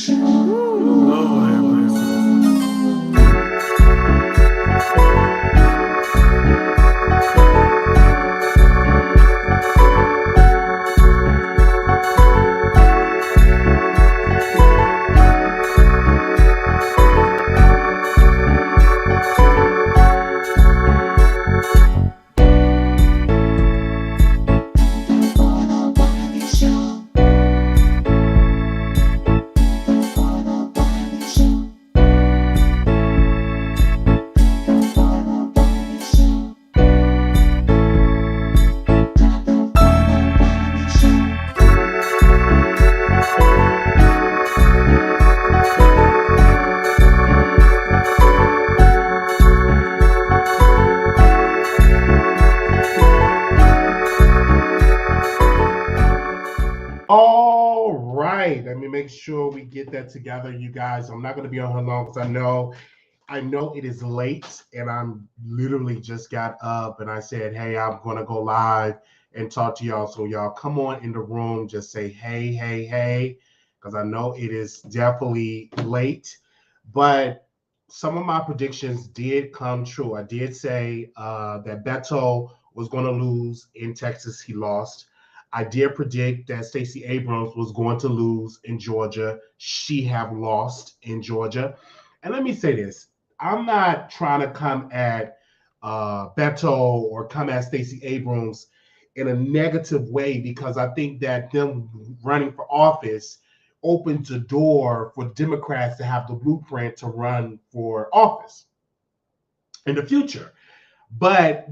Lord have mercy. All right, let me make sure we get that together, you guys. I'm not going to be on here long because I know it is late, and I'm literally just got up and I said, hey, I'm going to go live and talk to y'all. So y'all come on in the room, just say hey, hey, hey, because I know it is definitely late, but some of my predictions did come true. I did say that Beto was going to lose in Texas. He lost. I did predict that Stacey Abrams was going to lose in Georgia. She have lost in Georgia. And let me say this. I'm not trying to come at Beto or come at Stacey Abrams in a negative way because I think that them running for office opens the door for Democrats to have the blueprint to run for office in the future. But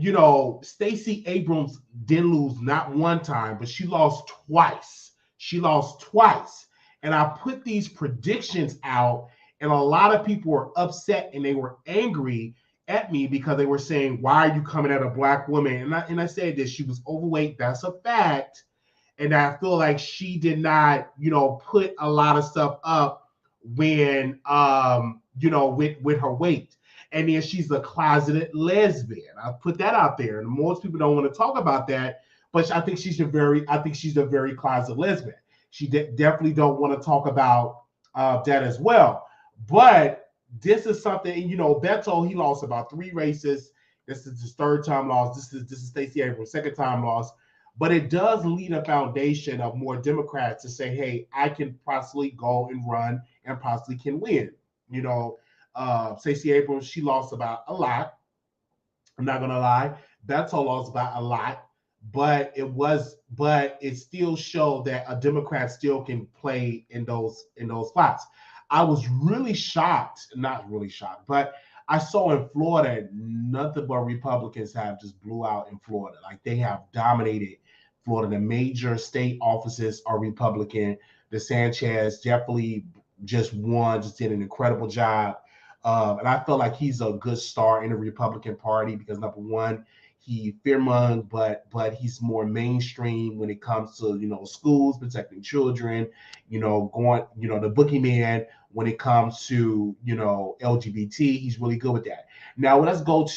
Stacey Abrams didn't lose not one time, but she lost twice. She lost twice. And I put these predictions out, and a lot of people were upset and they were angry at me because they were saying, why are you coming at a black woman? And I said this, she was overweight, that's a fact. And I feel like she did not, put a lot of stuff up when with her weight. And then she's a closeted lesbian. I put that out there, and most people don't want to talk about that. But I think she's a very closeted lesbian. She definitely don't want to talk about that as well. But this is something, Beto, he lost about 3 races. This is his third time loss. This is Stacey Abrams' second time loss. But it does lead a foundation of more Democrats to say, hey, I can possibly go and run and possibly can win. You know, Stacey Abrams, she lost about a lot. I'm not gonna lie. Beto lost about a lot, but it still showed that a Democrat still can play in those spots. I was really shocked, not really shocked, but I saw in Florida nothing but Republicans have just blew out in Florida. Like they have dominated Florida. The major state offices are Republican. The Sanchez definitely just won, just did an incredible job. And I feel like he's a good star in the Republican Party because number one, he fearmongering, but he's more mainstream when it comes to schools, protecting children, going the boogeyman when it comes to LGBT. He's really good with that. Now let's go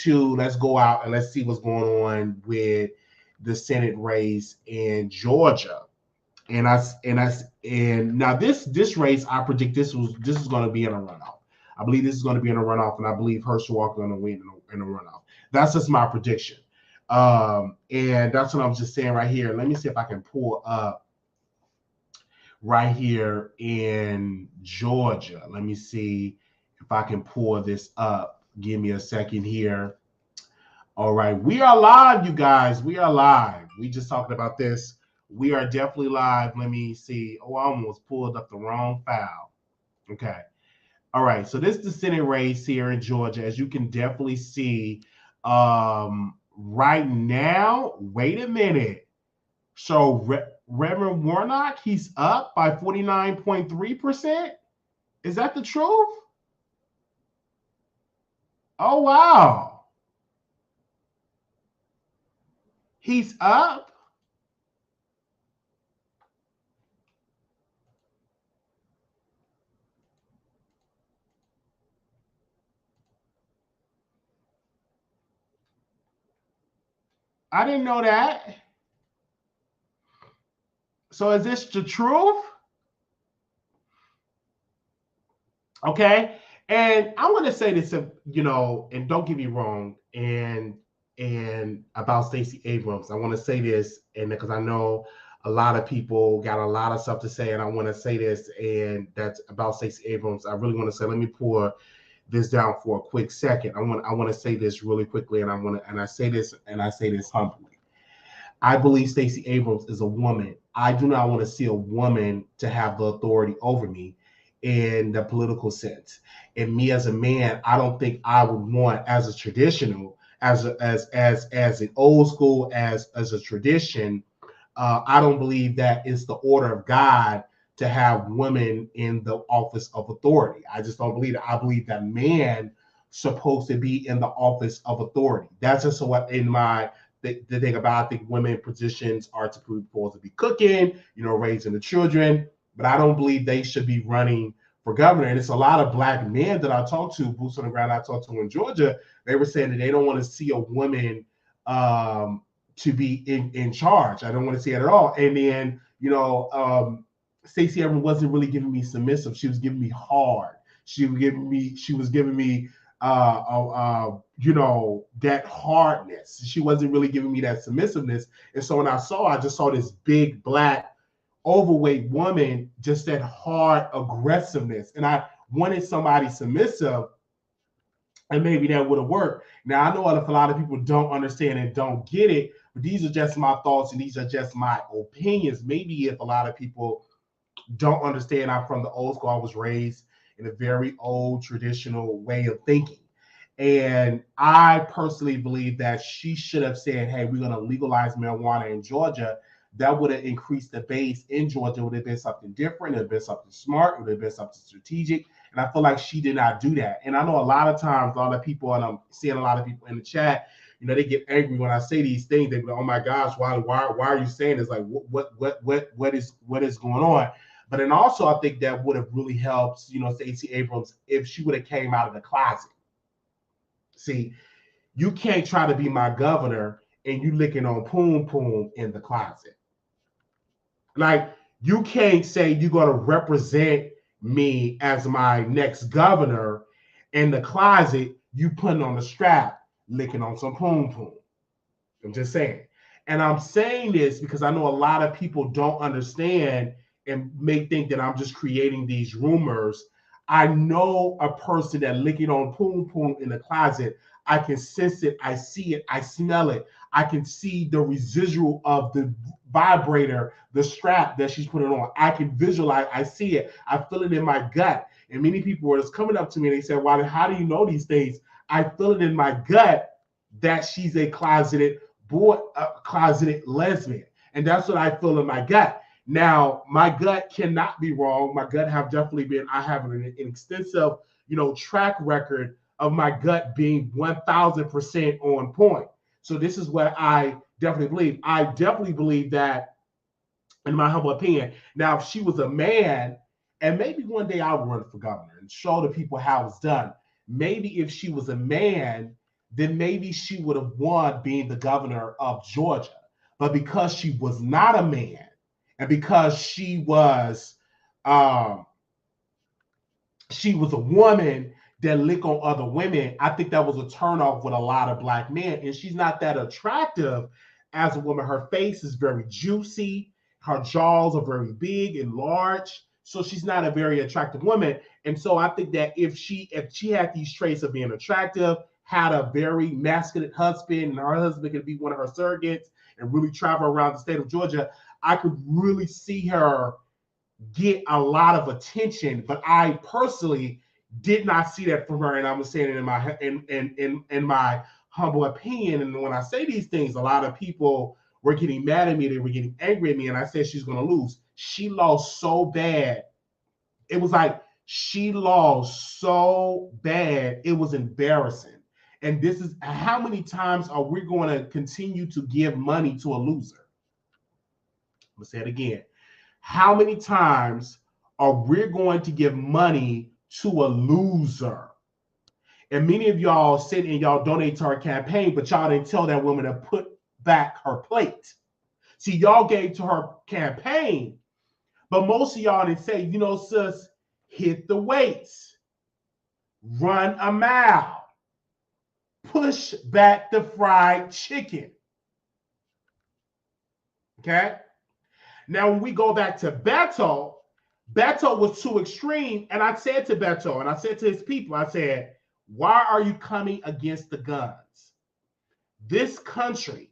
out and let's see what's going on with the Senate race in Georgia. And now this race, I predict this is going to be in a runoff. I believe this is going to be in a runoff, and I believe Herschel Walker going to win in a runoff. That's just my prediction. And that's what I'm just saying right here. Let me see if I can pull up right here in Georgia. Let me see if I can pull this up. Give me a second here. All right, we are live, you guys. We are live. We just talked about this. We are definitely live. Let me see. Oh, I almost pulled up the wrong file. Okay. All right. So this is the Senate race here in Georgia. As you can definitely see, right now, wait a minute. So Reverend Warnock, he's up by 49.3%. Is that the truth? Oh, wow. He's up. I didn't know that. So is this the truth? Okay. And I want to say this, and don't get me wrong, and about Stacey Abrams, I want to say this, and because I know a lot of people got a lot of stuff to say, and I want to say this, and that's about Stacey Abrams. I really want to say, let me pour this down for a quick second. I want to say this really quickly, and I say this humbly. I believe Stacey Abrams is a woman. I do not want to see a woman to have the authority over me in the political sense. And me as a man, I don't think I would want as a traditional, as an old school, as a tradition. I don't believe that it's the order of God to have women in the office of authority. I just don't believe it. I believe that man supposed to be in the office of authority. That's just what in my the thing about I think women positions are supposed to be cooking, raising the children, but I don't believe they should be running for governor. And it's a lot of black men that I talk to, boots on the ground I talk to in Georgia. They were saying that they don't want to see a woman to be in charge. I don't want to see it at all. And then, Stacey Abrams wasn't really giving me submissive. She was giving me hard. She was giving me that hardness. She wasn't really giving me that submissiveness. And so when I just saw this big black overweight woman, just that hard aggressiveness. And I wanted somebody submissive, and maybe that would have worked. Now I know a lot of people don't understand and don't get it, but these are just my thoughts and these are just my opinions. Maybe if a lot of people don't understand, I'm from the old school. I was raised in a very old traditional way of thinking. And I personally believe that she should have said, hey, we're going to legalize marijuana in Georgia. That would have increased the base in Georgia. It would have been something different. It would have been something smart. It would have been something strategic. And I feel like she did not do that. And I know a lot of times, a lot of people, and I'm seeing a lot of people in the chat, they get angry when I say these things. They go, "Oh my gosh, why are you saying this? Like, what is going on?" But then also, I think that would have really helped, Stacey Abrams if she would have came out of the closet. See, you can't try to be my governor and you licking on poom poom in the closet. Like, you can't say you're going to represent me as my next governor in the closet, you putting on a strap, licking on some poom poom. I'm just saying. And I'm saying this because I know a lot of people don't understand and may think that I'm just creating these rumors. I know a person that licking on poom poom in the closet. I can sense it. I see it. I smell it. I can see the residual of the vibrator, the strap that she's putting on. I can visualize. I see it. I feel it in my gut. And many people were just coming up to me and they said, "Why? How do you know these things?" I feel it in my gut that she's a closeted lesbian. And that's what I feel in my gut. Now, my gut cannot be wrong. My gut have definitely been, I have an extensive, track record of my gut being 1000% on point. So this is what I definitely believe. I definitely believe that, in my humble opinion. Now, if she was a man, and maybe one day I'll run for governor and show the people how it's done. Maybe if she was a man, then maybe she would have won being the governor of Georgia. But because she was not a man, and because she was a woman that lick on other women, I think that was a turnoff with a lot of black men. And she's not that attractive as a woman. Her face is very juicy. Her jaws are very big and large. So she's not a very attractive woman. And so I think that if she had these traits of being attractive, had a very masculine husband, and her husband could be one of her surrogates and really travel around the state of Georgia, I could really see her get a lot of attention. But I personally did not see that from her, and I'm saying it in my humble opinion. And when I say these things, a lot of people were getting mad at me. They were getting angry at me, and I said she's going to lose. She lost so bad. It was like she lost so bad. It was embarrassing. And this is how many times are we going to continue to give money to a loser? I'm going to say it again. How many times are we going to give money to a loser? And many of y'all sit and y'all donate to her campaign, but y'all didn't tell that woman to put back her plate. See, y'all gave to her campaign, but most of y'all didn't say, sis, hit the weights. run a mile, push back the fried chicken. Okay? Now, when we go back to Beto, Beto was too extreme. And I said to Beto, and I said to his people, I said, why are you coming against the guns? This country,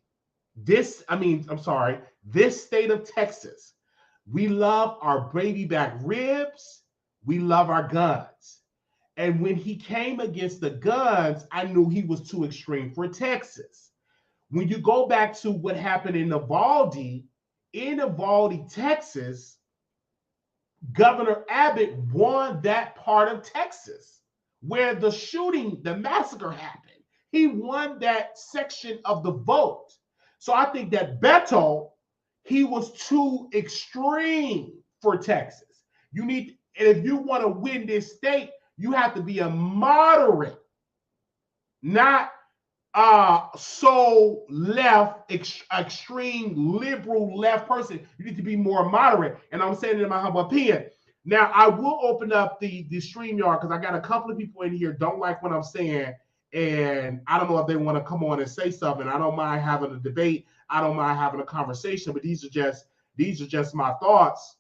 this state of Texas, we love our baby back ribs. We love our guns. And when he came against the guns, I knew he was too extreme for Texas. When you go back to what happened in Uvalde, Texas, Governor Abbott won that part of Texas where the shooting, the massacre happened. He won that section of the vote. So I think that Beto, he was too extreme for Texas. And if you want to win this state, you have to be a moderate, not so left, extreme liberal left person. You need to be more moderate. And I'm saying it in my humble opinion. Now, I will open up the StreamYard because I got a couple of people in here don't like what I'm saying. And I don't know if they want to come on and say something. I don't mind having a debate. I don't mind having a conversation, but these are just my thoughts.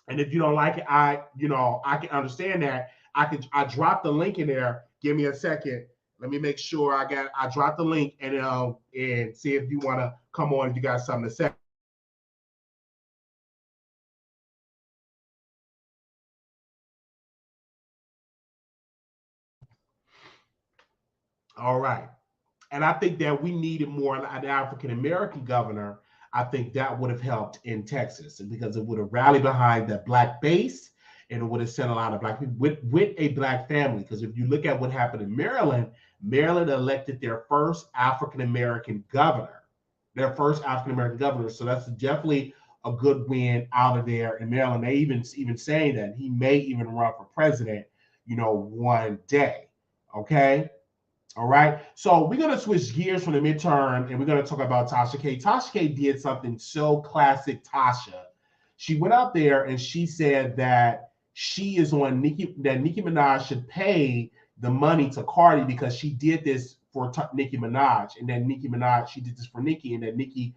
And if you don't like it, I can understand that. I dropped the link in there. Give me a second. Let me make sure I dropped the link and see if you want to come on if you got something to say. All right. And I think that we needed more an African-American governor. I think that would have helped in Texas because it would have rallied behind the black base and it would have sent a lot of black people with a black family. Because if you look at what happened in Maryland, Maryland elected their first African-American governor. So that's definitely a good win out of there in Maryland. They even saying that he may even run for president, one day. Okay. All right. So we're going to switch gears from the midterm and we're going to talk about Tasha K. Tasha K did something so classic Tasha. She went out there and she said that she is on Nicki Minaj should pay the money to Cardi because she did this for Nicki Minaj. And then she did this for Nicki and then Nicki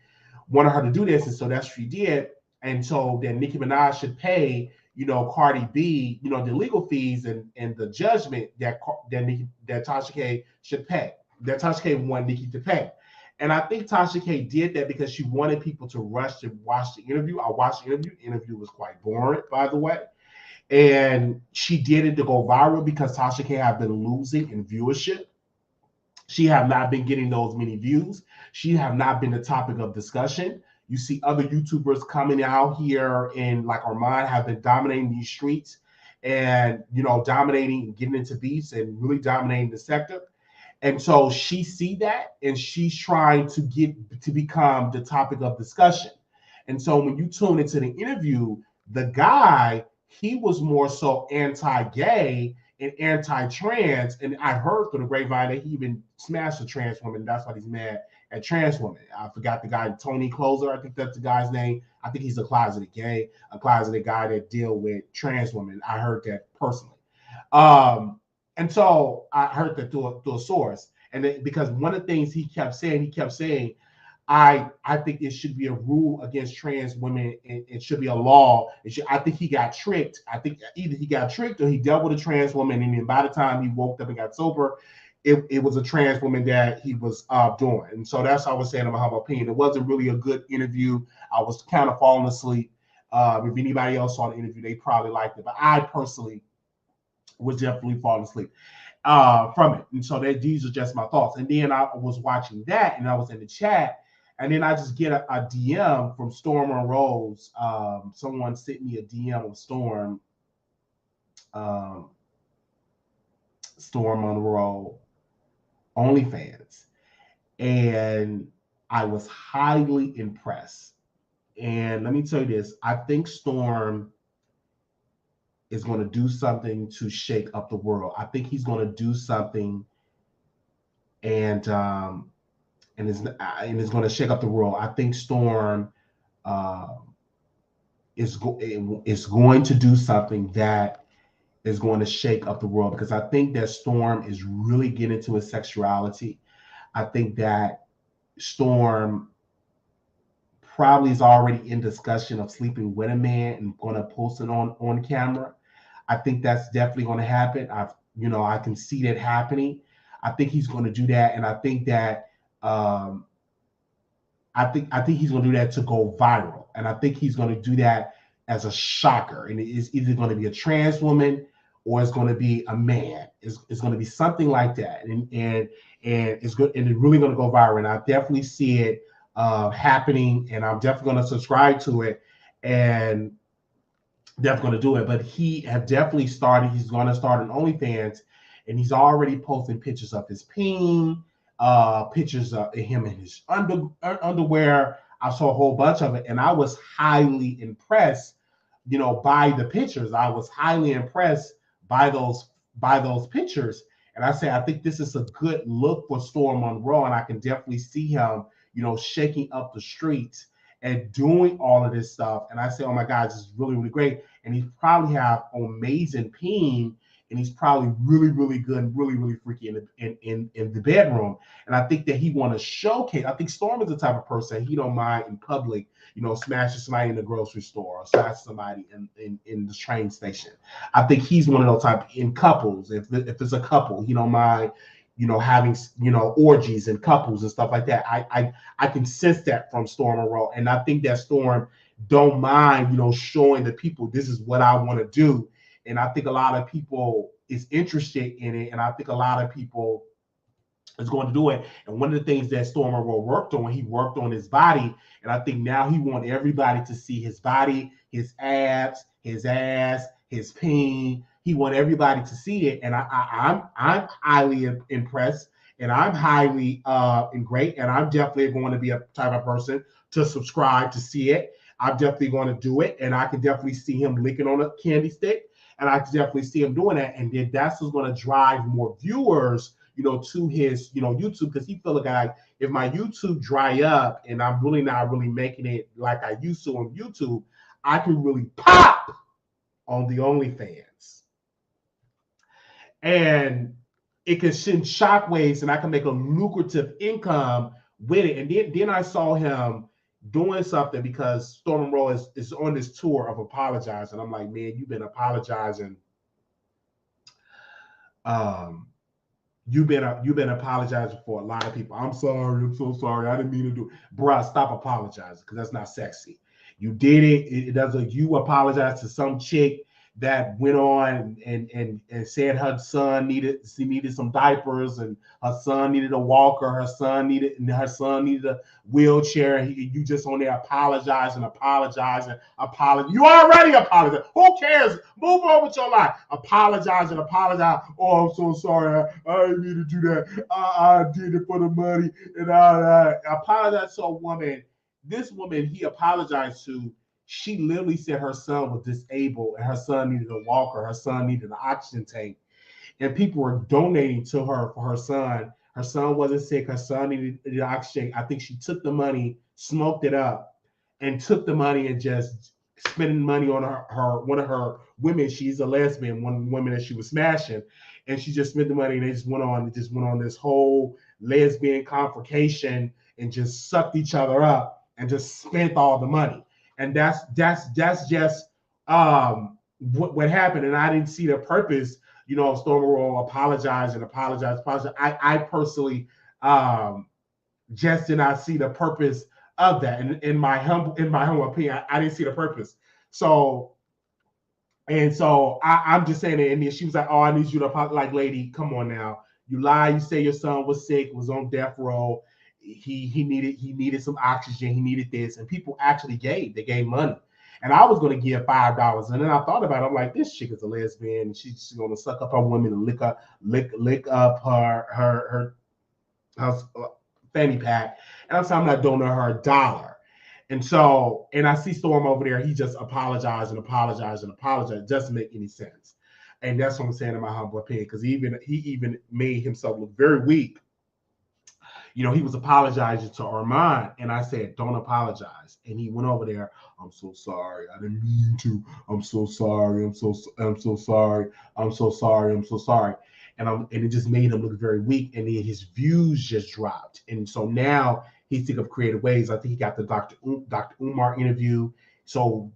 wanted her to do this. And so that's what she did. And so then Nicki Minaj should pay Cardi B, the legal fees and the judgment that Tasha K should pay, that Tasha K wanted Nicki to pay. And I think Tasha K did that because she wanted people to rush to watch the interview. I watched the interview. The interview was quite boring, by the way. And she did it to go viral because Tasha K have been losing in viewership. She have not been getting those many views. She have not been the topic of discussion. You see other YouTubers coming out here and like Armand have been dominating these streets and, dominating and getting into beats and really dominating the sector. And so she see that and she's trying to become the topic of discussion. And so when you tune into the interview, the guy, he was more so anti-gay and anti-trans. And I heard through the grapevine that he even smashed a trans woman. That's why he's mad at trans women. I forgot the guy, Tony Closer. I think that's the guy's name. I think he's a closeted gay, a closeted guy that deal with trans women. I heard that personally. And so I heard that through a source. And because one of the things he kept saying, I think it should be a rule against trans women. It should be a law. I think he got tricked. I think either he got tricked or he dealt with a trans woman. And then by the time he woke up and got sober, it was a trans woman that he was doing. And so that's what I was saying in my humble opinion. It wasn't really a good interview. I was kind of falling asleep. If anybody else saw the interview, they probably liked it. But I personally was definitely falling asleep from it. And so these are just my thoughts. And then I was watching that and I was in the chat. And then I just get a DM from Storm on Rose. Someone sent me a DM of Storm. Storm on Roll OnlyFans. And I was highly impressed. And let me tell you this. I think Storm is going to do something to shake up the world. I think he's going to do something and it's going to shake up the world. I think Storm is going to do something that is going to shake up the world, because I think that Storm is really getting into his sexuality. I think that Storm probably is already in discussion of sleeping with a man and going to post it on camera. I think that's definitely going to happen. I can see that happening. I think he's going to do that, and I think that um, I think he's going to do that to go viral, and I think he's going to do that as a shocker. And it's either going to be a trans woman or it's going to be a man. It's going to be something like that, and it's good, and it's really going to go viral. And I definitely see it happening, and I'm definitely going to subscribe to it, and definitely going to do it. But he have definitely started. He's going to start an OnlyFans, and he's already posting pictures of his peen, pictures of him in his underwear. I saw a whole bunch of it, and I was highly impressed, by the pictures. I was highly impressed by those pictures. And I say, I think this is a good look for Storm Monroe, and I can definitely see him, shaking up the streets and doing all of this stuff. And I say, oh my God, this is really, really great. And he probably have amazing peen, and he's probably really, really good and really, really freaky in the bedroom. And I think that he want to showcase. I think Storm is the type of person, he don't mind in public, smashing somebody in the grocery store or smashing somebody in the train station. I think he's one of those type in couples. If it's a couple, he don't mind, having orgies and couples and stuff like that. I can sense that from Storm Monroe, and I think that Storm don't mind, showing the people this is what I want to do. And I think a lot of people is interested in it, and I think a lot of people is going to do it. And one of the things that Storm Monroe worked on, he worked on his body, and I think now he wants everybody to see his body, his abs, his ass, his peen. He wants everybody to see it, and I'm highly impressed, and I'm highly and great, and I'm definitely going to be a type of person to subscribe to see it. I'm definitely going to do it, and I can definitely see him licking on a candy stick. And I can definitely see him doing that. And then that's what's going to drive more viewers, to his, YouTube, because he feel like if my YouTube dry up and I'm really not really making it like I used to on YouTube, I can really pop on the OnlyFans. And it can send shockwaves, and I can make a lucrative income with it. And then I saw him doing something, because Storm Monroe is on this tour of apologizing. I'm like, man, you've been apologizing. You've been apologizing for a lot of people. I'm sorry. I'm so sorry. I didn't mean to do it. Bruh, stop apologizing, because that's not sexy. You did it. It doesn't. You apologize to some chick that went on and said her son needed some diapers, and her son needed a walker, her son needed a wheelchair. You just on there apologizing. You already apologize. Who cares? Move on with your life. Apologize. Oh, I'm so sorry. I didn't mean to do that. I did it for the money. And I apologize to a woman. This woman he apologized to, she literally said her son was disabled and her son needed a walker, her son needed an oxygen tank, and people were donating to her for her son. Her son wasn't sick, her son needed an oxygen. I think she took the money, smoked it up, and took the money and just spending money on her one of her women. She's a lesbian, one of the women that she was smashing, and she just spent the money, and they just went on this whole lesbian confrontation and just sucked each other up and just spent all the money. And that's just what happened. And I didn't see the purpose, of Storm Monroe apologize. I personally just did not see the purpose of that. And in my humble opinion, I didn't see the purpose. So I'm just saying it. And then she was like, "Oh, I need you to apologize." Like, lady, come on now. You lie. You say your son was sick, was on death row. He needed some oxygen. He needed this, and people actually gave money. And I was going to give $5, and then I thought about it. I'm like, this chick is a lesbian. She's going to suck up her woman and lick up her fanny pack. And I'm not donating her $1. And I see Storm over there. He just apologized. It doesn't make any sense. And that's what I'm saying in my humble opinion, because he even made himself look very weak. He was apologizing to Armand, and I said, don't apologize. And he went over there, I'm so sorry. I didn't mean to. I'm so sorry. I'm so sorry. I'm so sorry. I'm so sorry. And it just made him look very weak. And then his views just dropped. And so now he's thinking of creative ways. I think he got the Dr. Umar interview. So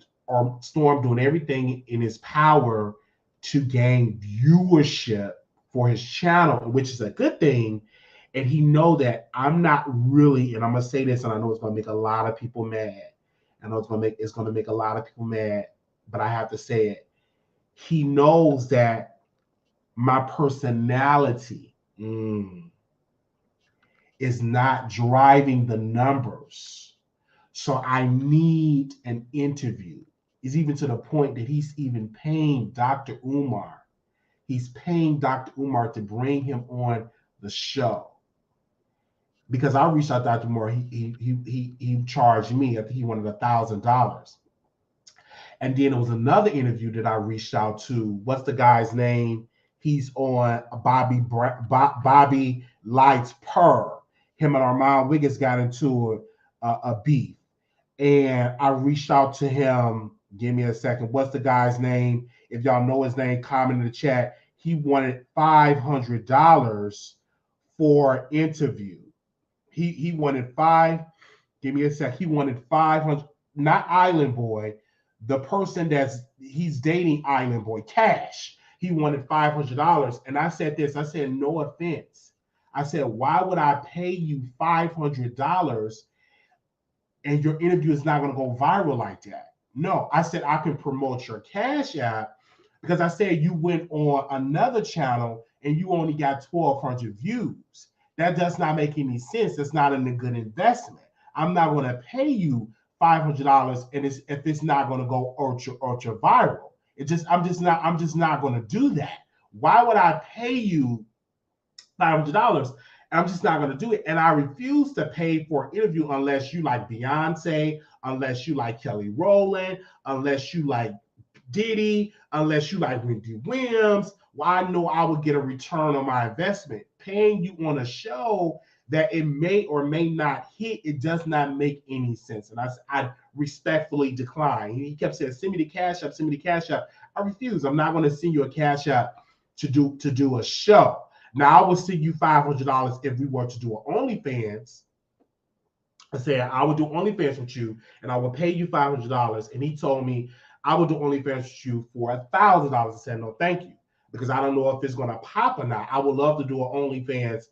Storm doing everything in his power to gain viewership for his channel, which is a good thing. And he know that I'm not really, and I'm gonna say this, and I know it's gonna make a lot of people mad. I know it's gonna make a lot of people mad, but I have to say it. He knows that my personality is not driving the numbers. So I need an interview. It's even to the point that he's even paying Dr. Umar. He's paying Dr. Umar to bring him on the show. Because I reached out to Dr. Umar, he charged me. I think he wanted $1,000. And then there was another interview that I reached out to. What's the guy's name? He's on Bobby Lights Per. Him and Armand Wiggins got into a beef. And I reached out to him. Give me a second. What's the guy's name? If y'all know his name, comment in the chat. He wanted $500 for interview. He wanted give me a sec. He wanted 500, not Island Boy, the person he's dating Island Boy, Cash. He wanted $500. And I said this, I said, no offense. I said, why would I pay you $500 and your interview is not going to go viral like that? No, I said, I can promote your Cash App because I said you went on another channel and you only got 1,200 views. That does not make any sense. It's not a good investment. I'm not going to pay you $500 and if it's not going to go ultra viral. I'm just not going to do that. Why would I pay you $500? I'm just not going to do it. And I refuse to pay for an interview unless you like Beyonce, unless you like Kelly Rowland, unless you like Diddy, unless you like Wendy Williams. Well, I know I would get a return on my investment. Paying you on a show that it may or may not hit, it does not make any sense. And I respectfully decline. He kept saying, send me the Cash App, send me the Cash App. I refuse. I'm not going to send you a Cash App to do a show. Now, I will send you $500 if we were to do an OnlyFans. I said, I would do OnlyFans with you, and I will pay you $500. And he told me, I would do OnlyFans with you for $1,000. I said, no, thank you, because I don't know if it's going to pop or not. I would love to do an OnlyFans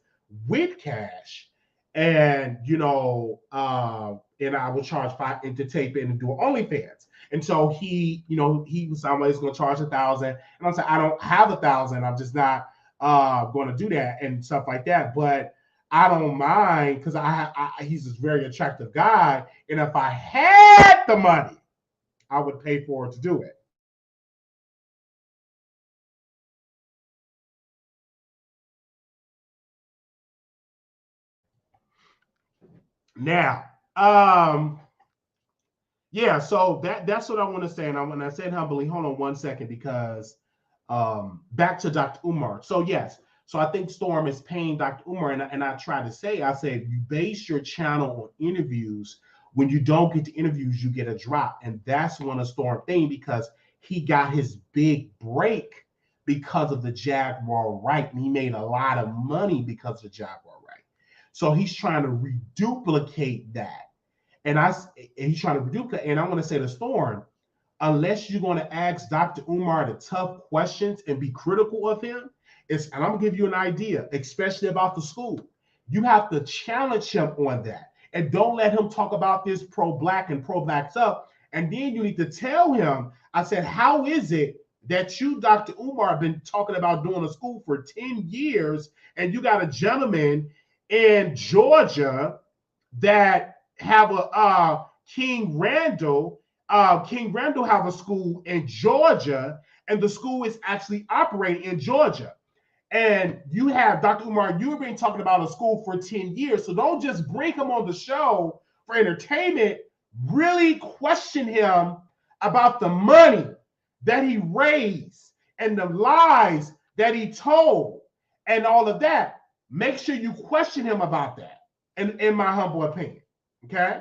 with Cash, and and I would charge $5 to tape it and do an OnlyFans. And so he was somebody's going to charge $1,000, and I'm saying I don't have $1,000. I'm just not going to do that and stuff like that. But I don't mind because he's this very attractive guy, and if I had the money, I would pay for it to do it. Now, yeah, so that's what I want to say. And when I said humbly, hold on one second, because back to Dr. Umar. So yes, so I think Storm is paying Dr. Umar, and I try to say, I said, you base your channel on interviews. When you don't get the interviews, you get a drop. And that's one of Storm thing, because he got his big break because of the Jaguar right. And he made a lot of money because of the Jaguar right. So he's trying to reduplicate that. And he's trying to reduplicate. And I want to say to Storm, unless you're going to ask Dr. Umar the tough questions and be critical of him, and I'm going to give you an idea, especially about the school. You have to challenge him on that. And don't let him talk about this pro-black and pro-black stuff. And then you need to tell him, I said, how is it that you, Dr. Umar, have been talking about doing a school for 10 years, and you got a gentleman in Georgia that have a King Randall have a school in Georgia, and the school is actually operating in Georgia. And you have Dr. Umar, you've been talking about a school for 10 years. So don't just bring him on the show for entertainment. Really question him about the money that he raised and the lies that he told and all of that. Make sure you question him about that, in my humble opinion. Okay?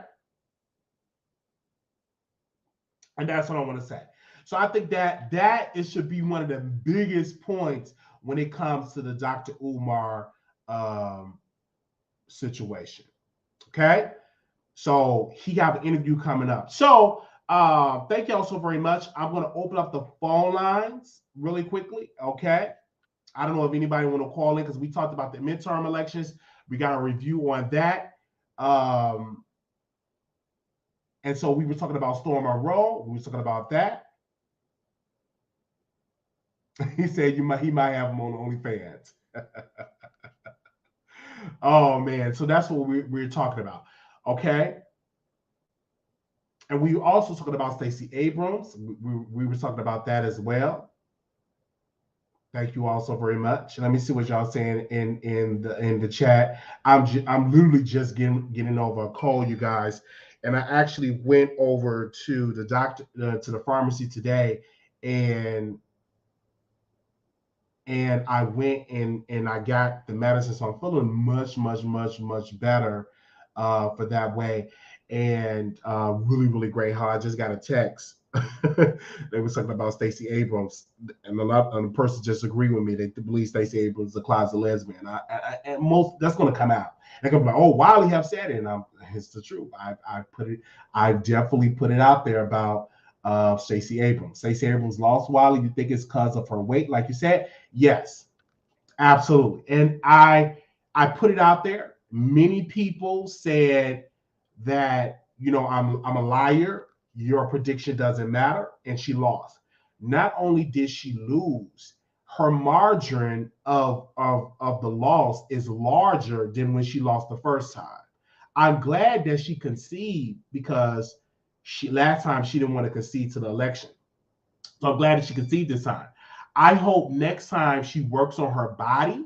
And that's what I want to say. So I think that it should be one of the biggest points when it comes to the Dr. Umar um, situation. Okay, so he got an interview coming up. So thank y'all so very much. I'm going to open up the phone lines really quickly. Okay, I don't know if anybody want to call in because we talked about the midterm elections. We got a review on that. Um, and so we were talking about Storm Monroe. We were talking about that. He said he might have them on OnlyFans. Oh man, so that's what we're talking about. Okay. And we also talking about Stacey Abrams. We were talking about that as well. Thank you all so very much. Let me see what y'all saying in the chat. I'm literally just getting over a cold, you guys, and I actually went over to the doctor to the pharmacy today, and I went and I got the medicine, so I'm feeling much better for that way, and really great. How I just got a text. They were talking about Stacey Abrams, and the person just agreed with me. They believe Stacey Abrams is a closet lesbian. And most that's going to come out. They're going to be like, "Oh, Wiley have said it," and it's the truth. I definitely put it out there about Stacey Abrams. Stacey Abrams lost Wiley. You think it's because of her weight, like you said? Yes, absolutely. And I put it out there. Many people said that, I'm a liar. Your prediction doesn't matter, and she lost. Not only did she lose, her margin of the loss is larger than when she lost the first time. I'm glad that she conceded because last time she didn't want to concede to the election. So I'm glad that she conceded this time. I hope next time she works on her body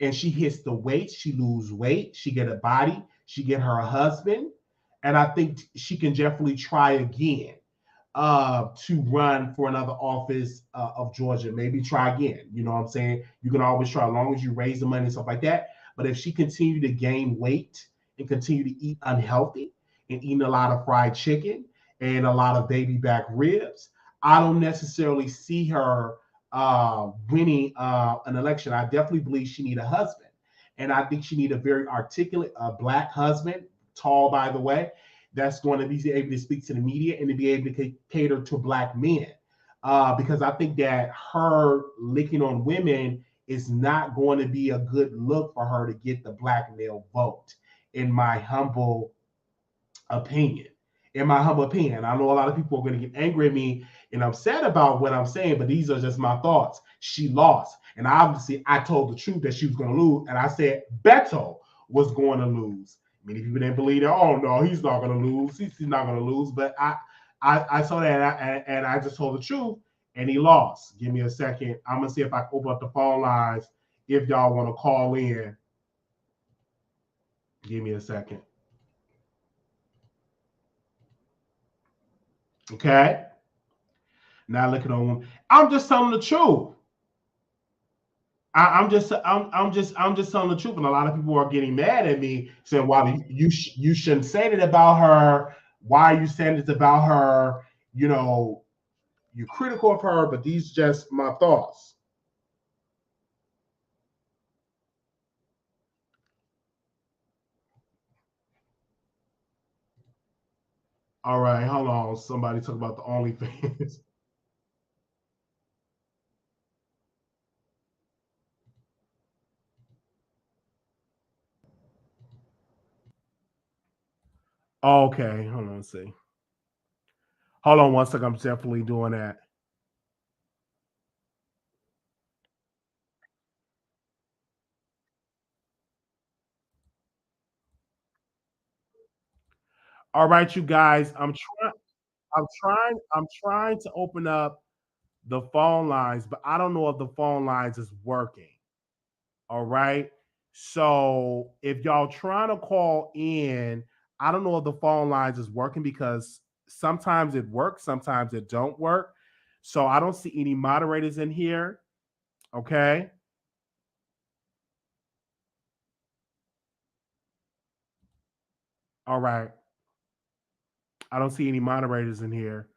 and she hits the weight, she lose weight, she get a body, she get her husband, and I think she can definitely try again to run for another office of Georgia. Maybe try again. You know what I'm saying? You can always try as long as you raise the money and stuff like that. But if she continue to gain weight and continue to eat unhealthy and eating a lot of fried chicken and a lot of baby back ribs, I don't necessarily see her winning an election. I definitely believe she need a husband, and I think she need a very articulate black husband, tall by the way, that's going to be able to speak to the media and to be able to cater to black men. Because I think that her licking on women is not going to be a good look for her to get the black male vote, in my humble opinion. In my humble opinion, I know a lot of people are going to get angry at me and upset about what I'm saying, but these are just my thoughts. She lost, and obviously I told the truth that she was going to lose, and I said Beto was going to lose. Many people didn't believe that. Oh no, he's not going to lose. He's not going to lose. But I saw that, and I just told the truth, and he lost. Give me a second. I'm gonna see if I can open up the phone lines. If y'all want to call in, give me a second. Okay. Now looking on. I'm just telling the truth. I'm just telling the truth, and a lot of people are getting mad at me, saying, "Why you shouldn't say that about her? Why are you saying this about her? You know, you're critical of her, but these just my thoughts." All right, hold on. Somebody talk about the OnlyFans. Okay, hold on. See, hold on one second. I'm definitely doing that. All right, you guys. I'm trying to open up the phone lines, but I don't know if the phone lines is working. All right. So if y'all trying to call in, I don't know if the phone lines is working because sometimes it works, sometimes it don't work. So I don't see any moderators in here. Okay. All right. I don't see any moderators in here.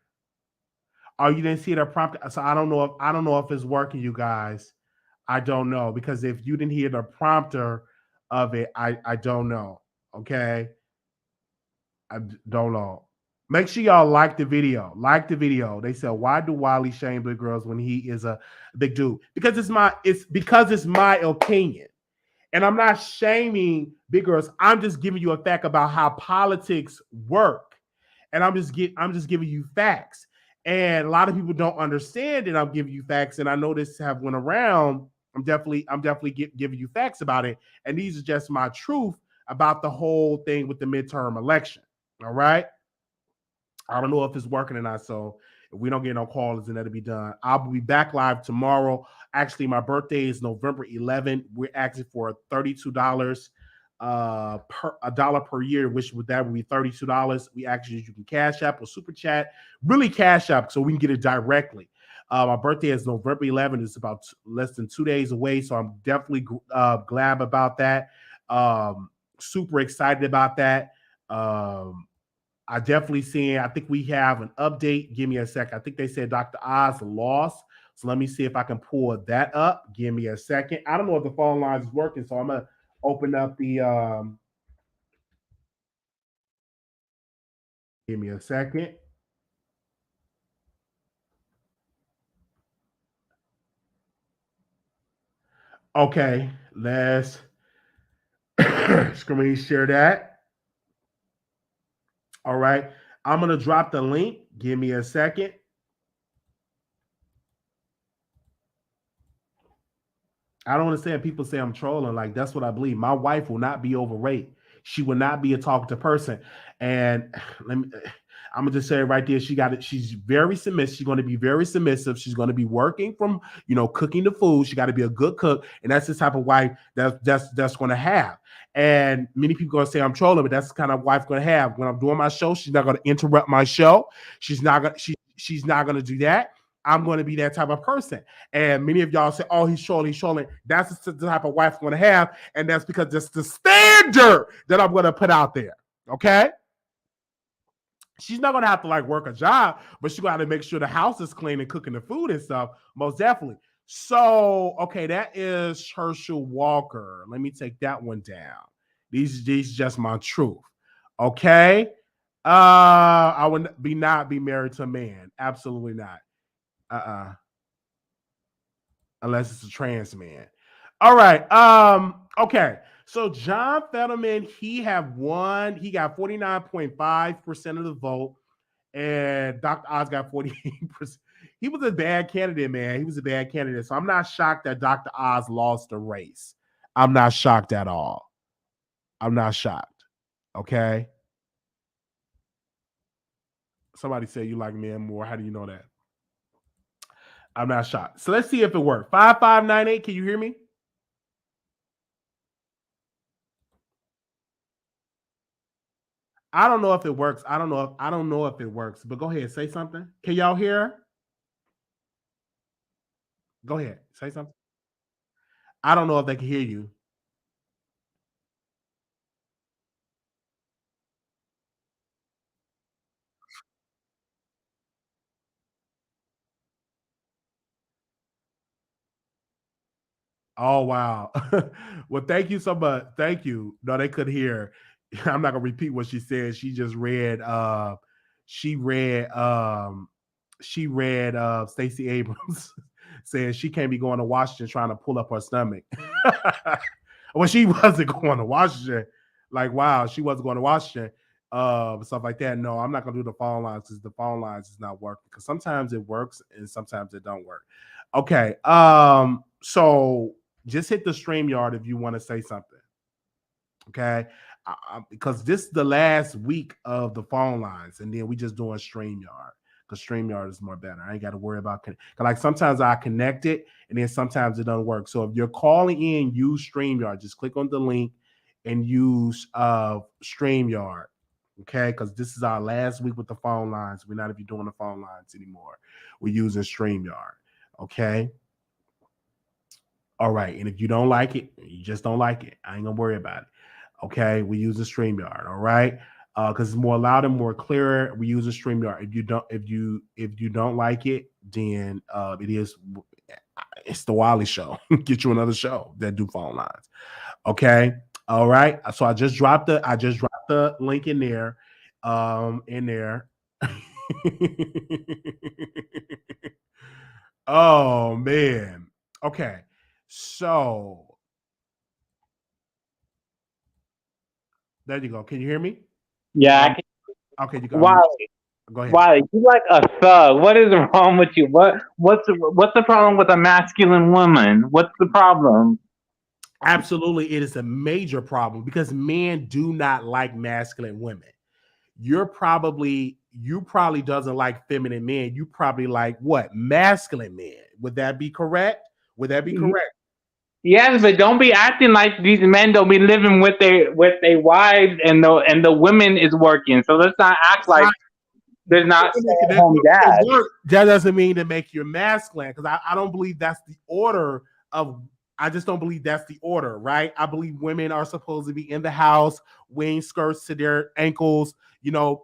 Oh, you didn't see the prompt. So I don't know if it's working, you guys. I don't know because if you didn't hear the prompter of it, I don't know. Okay, I don't know. Make sure y'all like the video. Like the video. They said, "Why do Wiley shame big girls when he is a big dude?" Because it's my opinion. And I'm not shaming big girls. I'm just giving you a fact about how politics work. And I'm just giving you facts. And a lot of people don't understand that I'm giving you facts. And I know this have went around. I'm definitely giving you facts about it. And these are just my truth about the whole thing with the midterm election. All right. I don't know if it's working or not. So if we don't get no calls, then that'll be done. I'll be back live tomorrow. Actually, my birthday is November 11th. We're asking for $32 per a dollar per year, which would be $32. We actually you can cash app or super chat, really cash app so we can get it directly. My birthday is November 11th. It's about less than 2 days away, so I'm definitely glad about that. Super excited about that. I definitely seeing. I think we have an update. Give me a sec. I think they said Dr. Oz lost. So let me see if I can pull that up. Give me a second. I don't know if the phone line is working, so I'm gonna open up the. Give me a second. Okay, let's screen share that. All right, I'm gonna drop the link. Give me a second. I don't understand people say I'm trolling. Like that's what I believe. My wife will not be overweight. She will not be a talkative person. And let me I'm gonna just say it right there. She got it. She's very submissive. She's going to be very submissive. She's going to be working from, cooking the food. She got to be a good cook, and that's the type of wife that's going to have. And many people going to say I'm trolling, but that's the kind of wife going to have. When I'm doing my show, she's not going to interrupt my show. She's not going to do that. I'm going to be that type of person. And many of y'all say, "Oh, he's trolling, he's trolling." That's the type of wife I'm going to have, and that's because that's the standard that I'm going to put out there. Okay. She's not gonna have to like work a job, but she got to make sure the house is clean and cooking the food and stuff. Most definitely. So, okay, that is Herschel Walker. Let me take that one down. These just my truth. Okay. I would not be married to a man. Absolutely not. Uh-uh. Unless it's a trans man. All right. Okay. So John Fetterman, he have won. He got 49.5% of the vote, and Dr. Oz got 48%. He was a bad candidate, man. He was a bad candidate. So I'm not shocked that Dr. Oz lost the race. I'm not shocked at all. I'm not shocked. Okay. Somebody say you like men more. How do you know that? I'm not shocked. So let's see if it worked. 5598. Can you hear me? I don't know if it works. I don't know if it works, but go ahead, say something. Can y'all hear? Go ahead, say something. I don't know if they can hear you. Oh wow. Well, thank you so much. Thank you. No, they could hear. I'm not gonna repeat what she said. She just read she read she read Stacey Abrams saying she can't be going to Washington trying to pull up her stomach. Well, she wasn't going to Washington. Like, wow, she wasn't going to Washington. Stuff like that. No, I'm not gonna do the phone lines because the phone lines is not working. Because sometimes it works and sometimes it don't work. Okay. So just hit the StreamYard if you want to say something. Okay. Because this is the last week of the phone lines, and then we just doing StreamYard because StreamYard is more better. I ain't got to worry about like sometimes I connect it and then sometimes it doesn't work. So if you're calling in, use StreamYard. Just click on the link and use StreamYard. Okay, because this is our last week with the phone lines. We're not even doing the phone lines anymore. We're using StreamYard. Okay. All right. And if you don't like it, you just don't like it. I ain't gonna worry about it. Okay. We use the StreamYard. All right. because it's more loud and more clearer. We use a StreamYard. If you don't like it, then it's the Wiley Show. Get you another show that do phone lines. Okay. All right. So I just dropped the link in there. In there. Oh man. Okay. So there you go. Can you hear me? Yeah, I Um, can. okay, you got. Wiley, Go ahead. Wiley, you like a thug. What is wrong with you? What's the problem with a masculine woman? What's the problem? Absolutely, it is a major problem because men do not like masculine women. You probably doesn't like feminine men. You probably like what? Masculine men. Would that be correct? Would that be correct? Yes, but don't be acting like these men don't be living with their wives and the women is working. So let's not act like there's not stay at home dads. That doesn't mean to make you masculine because I don't believe that's the order of. I just don't believe that's the order, right? I believe women are supposed to be in the house, wearing skirts to their ankles,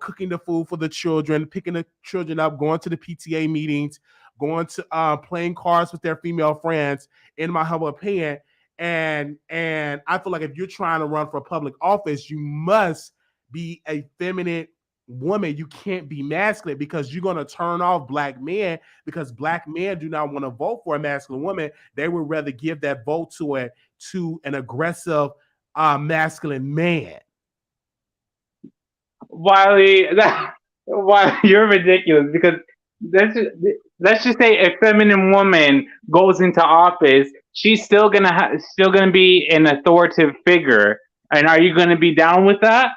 cooking the food for the children, picking the children up, going to the PTA meetings, going to playing cards with their female friends, in my humble opinion. And I feel like if you're trying to run for public office, you must be a feminine woman. You can't be masculine because you're going to turn off black men because black men do not want to vote for a masculine woman. They would rather give that vote to an aggressive masculine man. Wiley, Wiley, you're ridiculous because let's just say a feminine woman goes into office, she's still gonna be an authoritative figure. And are you gonna be down with that?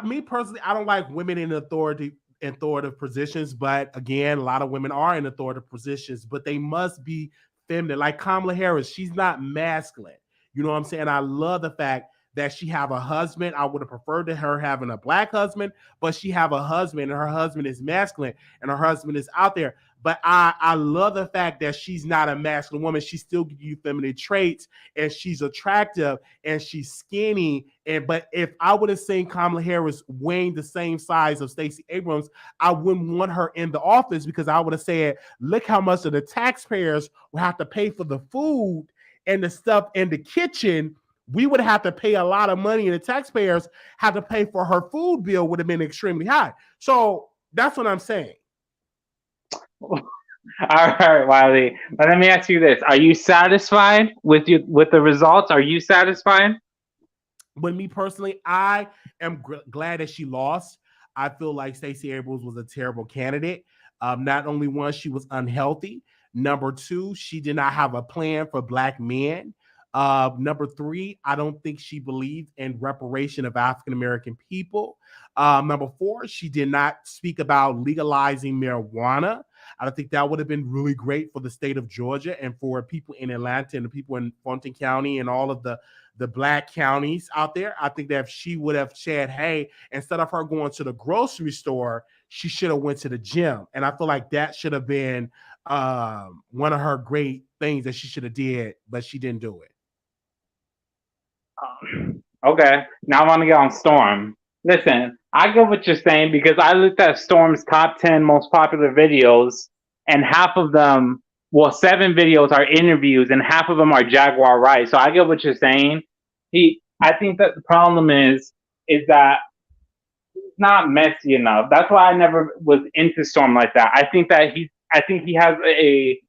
Me personally, I don't like women in authoritative positions, but again, a lot of women are in authoritative positions, but they must be feminine. Like Kamala Harris, she's not masculine. You know what I'm saying? I love the fact that she have a husband. I would have preferred to her having a black husband, but she have a husband and her husband is masculine and her husband is out there. But I love the fact that she's not a masculine woman. She still gives you feminine traits and she's attractive and she's skinny. But if I would have seen Kamala Harris weighing the same size of Stacey Abrams, I wouldn't want her in the office because I would have said, look how much of the taxpayers will have to pay for the food and the stuff in the kitchen. We would have to pay a lot of money and the taxpayers have to pay for her food bill would have been extremely high. So that's what I'm saying. All right, Wiley. But let me ask you this: are you satisfied with the results? Are you satisfied? But me personally, I am glad that she lost. I feel like Stacey Abrams was a terrible candidate. Not only one, she was unhealthy. Number two, she did not have a plan for black men. Number three, I don't think she believed in reparation of African American people. Number four, she did not speak about legalizing marijuana. I think that would have been really great for the state of Georgia and for people in Atlanta and the people in Fulton County and all of the black counties out there. I think that if she would have said, hey, instead of her going to the grocery store, she should have went to the gym. And I feel like that should have been one of her great things that she should have did, but she didn't do it. Okay, now I want to get on Storm. Listen, I get what you're saying because I looked at Storm's top 10 most popular videos, and half of them, well, 7 videos are interviews, and half of them are Jaguar rights. So I get what you're saying. I think that the problem is that he's not messy enough. That's why I never was into Storm like that. I think he has a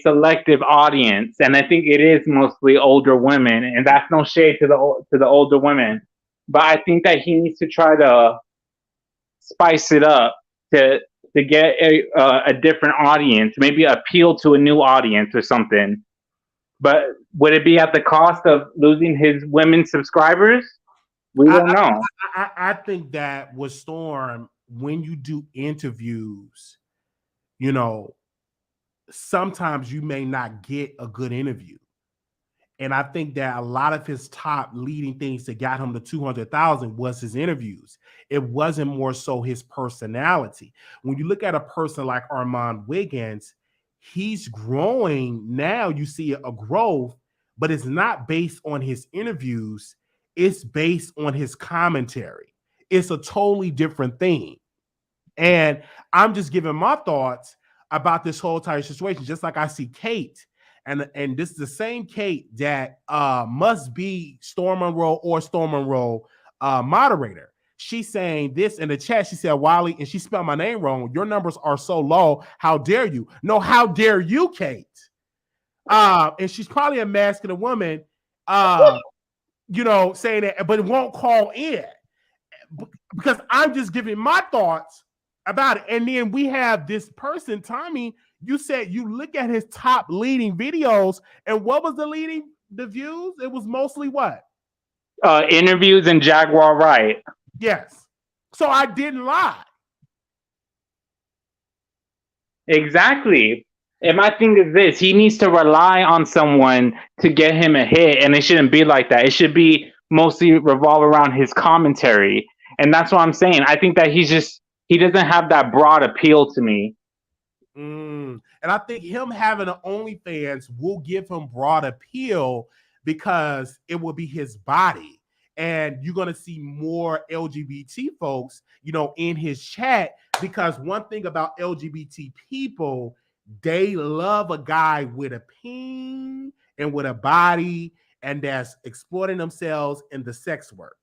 selective audience, and I think it is mostly older women, and that's no shade to the older women, but I think that he needs to try to spice it up to get a different audience, maybe appeal to a new audience or something. But would it be at the cost of losing his women subscribers? We don't know. I think that with Storm, when you do interviews, sometimes you may not get a good interview. And I think that a lot of his top leading things that got him to 200,000 was his interviews. It wasn't more so his personality. When you look at a person like Armand Wiggins, he's growing now. You see a growth, but it's not based on his interviews. It's based on his commentary. it's a totally different thing. And I'm just giving my thoughts about this whole entire situation, just like I see Kate. And this is the same Kate that must be Storm Monroe or Storm Monroe moderator. She's saying this in the chat. She said, Wiley, and she spelled my name wrong. Your numbers are so low. How dare you? No, how dare you, Kate? And she's probably a masculine woman, saying that, but it won't call in because I'm just giving my thoughts about it. And then we have this person, Tommy. You said you look at his top leading videos, and what was the views? It was mostly what? Interviews and Jaguar Right. Yes. So I didn't lie. Exactly. And my thing is this: he needs to rely on someone to get him a hit, and it shouldn't be like that. It should be mostly revolve around his commentary, and that's what I'm saying. I think that he doesn't have that broad appeal to me. And I think him having an OnlyFans will give him broad appeal because it will be his body. And you're going to see more LGBT folks, in his chat, because one thing about LGBT people, they love a guy with a peen and with a body and that's exploiting themselves in the sex work.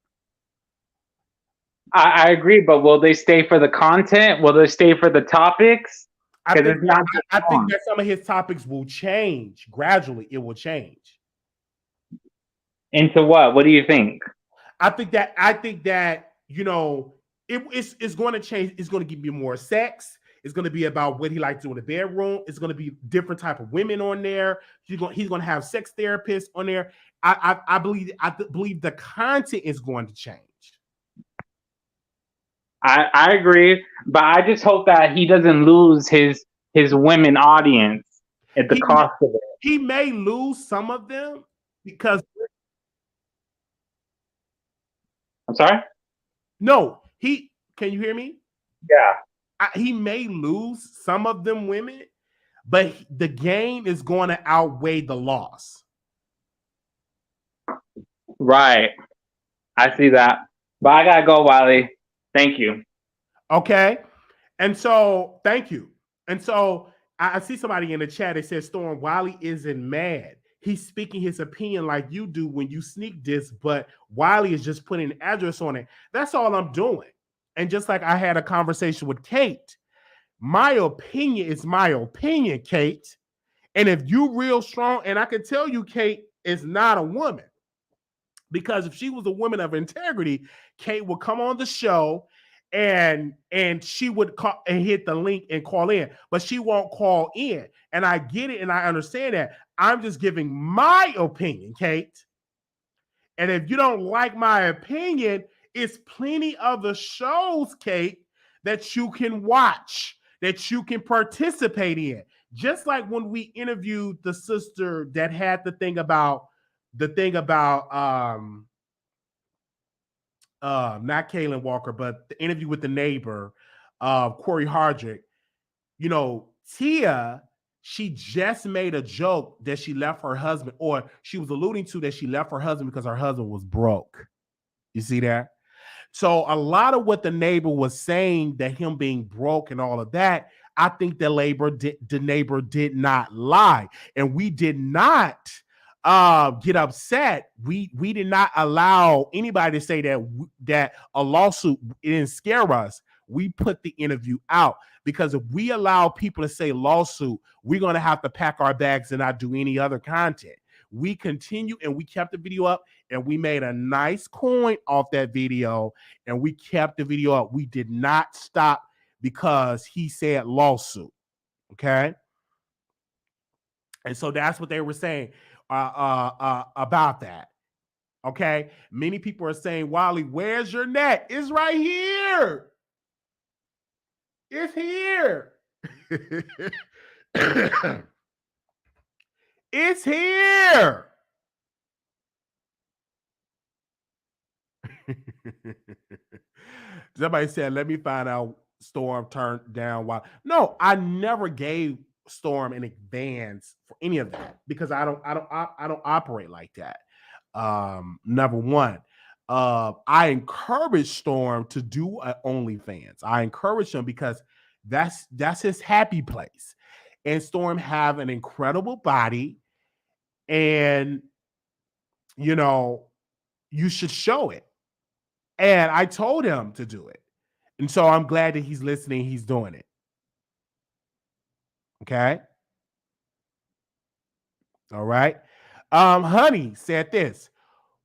I agree, but will they stay for the content? Will they stay for the topics? I think that some of his topics will change gradually. It will change into what? What do you think? I think that it's going to change. It's going to give you more sex. It's going to be about what he likes to do in the bedroom. It's going to be different type of women on there. He's going to have sex therapists on there. I believe the content is going to change. I agree, but I just hope that he doesn't lose his women audience at the cost of it. He may lose some of them because. I'm sorry? No, can you hear me? Yeah. He may lose some of them women, but the gain is going to outweigh the loss. Right. I see that. But I got to go, Wiley. Thank you. Okay. And so, thank you. And so, I see somebody in the chat that says, Storm, Wiley isn't mad. He's speaking his opinion like you do when you sneak this, but Wiley is just putting an address on it. That's all I'm doing. And just like I had a conversation with Kate, my opinion is my opinion, Kate. And if you real strong, and I can tell you, Kate is not a woman. Because if she was a woman of integrity, Kate would come on the show and she would call and hit the link and call in, but she won't call in. And I get it and I understand that. I'm just giving my opinion, Kate. And if you don't like my opinion, it's plenty other shows, Kate, that you can watch, that you can participate in. Just like when we interviewed the sister that had the thing about not Kaylin Walker, but the interview with the neighbor, Corey Hardrick. Tia, she just made a joke that she left her husband, or she was alluding to that she left her husband because her husband was broke. You see that? So a lot of what the neighbor was saying, that him being broke and all of that, I think the neighbor did not lie, and we did not get upset. We did not allow anybody to say that a lawsuit didn't scare us. We put the interview out because if we allow people to say lawsuit, we're going to have to pack our bags and not do any other content. We continue and we kept the video up and we made a nice coin off that video and we kept the video up. We did not stop because he said lawsuit. Okay. And so that's what they were saying about that. Okay. Many people are saying, Wiley, where's your net? It's right here. It's here. It's here. Somebody said, let me find out Storm turned down why. No, I never gave Storm in advance for any of that because I don't operate like that. Number one. I encourage Storm to do an OnlyFans. I encourage him because that's his happy place. And Storm have an incredible body, and you know, you should show it. And I told him to do it. And so I'm glad that he's listening, he's doing it. Okay. All right. Honey said this.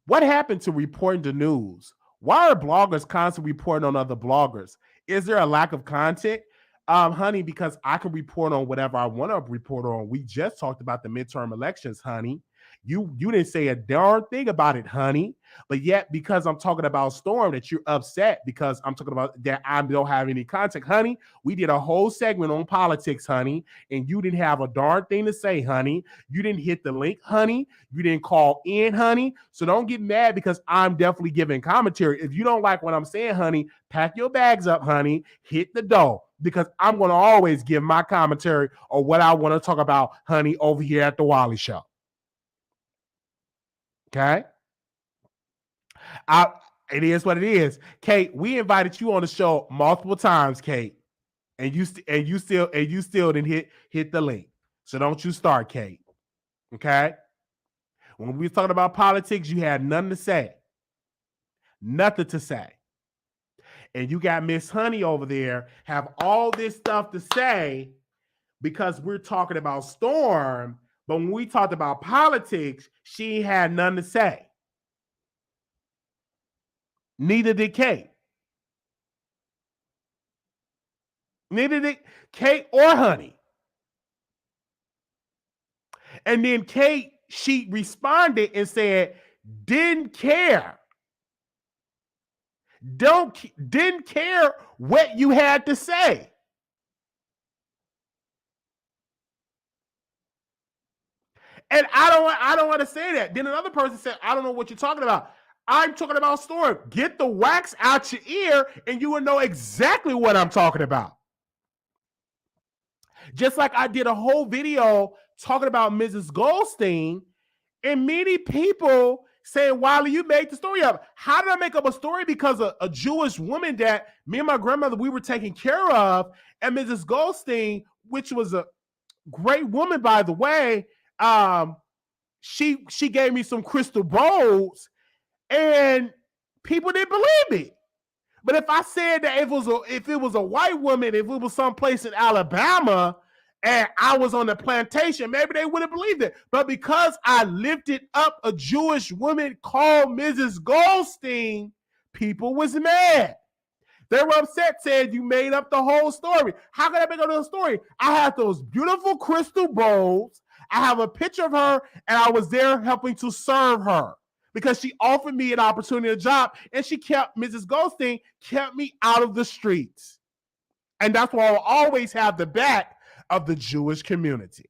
What happened to reporting the news? Why are bloggers constantly reporting on other bloggers? Is there a lack of content? Honey, because I can report on whatever I want to report on. We just talked about the midterm elections, honey. You didn't say a darn thing about it, honey. But yet, because I'm talking about Storm, that you're upset because I'm talking about that I don't have any content, honey. We did a whole segment on politics, honey, and you didn't have a darn thing to say, honey. You didn't hit the link, honey. You didn't call in, honey. So don't get mad because I'm definitely giving commentary. If you don't like what I'm saying, honey, pack your bags up, honey. Hit the door because I'm going to always give my commentary or what I want to talk about, honey, over here at the Wiley Show. Okay? It is what it is. Kate, we invited you on the show multiple times, Kate, and you still didn't hit the link. So don't you start, Kate. Okay? When we were talking about politics, you had nothing to say. Nothing to say. And you got Miss Honey over there have all this stuff to say because we're talking about Storm, but when we talked about politics, she had nothing to say. Neither did Kate. Neither did Kate or Honey. And then Kate, she responded and said, didn't care. Didn't care what you had to say. And I don't want to say that. Then another person said, I don't know what you're talking about. I'm talking about Storm. Get the wax out your ear and you will know exactly what I'm talking about. Just like I did a whole video talking about Mrs. Goldstein, and many people saying, Wiley, you made the story up. How did I make up a story? Because a Jewish woman that me and my grandmother, we were taking care of, and Mrs. Goldstein, which was a great woman, by the way, she gave me some crystal bowls, and people didn't believe me. But if I said that if it was a white woman, if it was someplace in Alabama, and I was on the plantation, maybe they wouldn't believe it. But because I lifted up a Jewish woman called Mrs. Goldstein, people was mad. They were upset, said you made up the whole story. How can I make up the story? I have those beautiful crystal bowls. I have a picture of her, and I was there helping to serve her because she offered me an opportunity, a job, and Mrs. Goldstein kept me out of the streets. And that's why I'll always have the back of the Jewish community.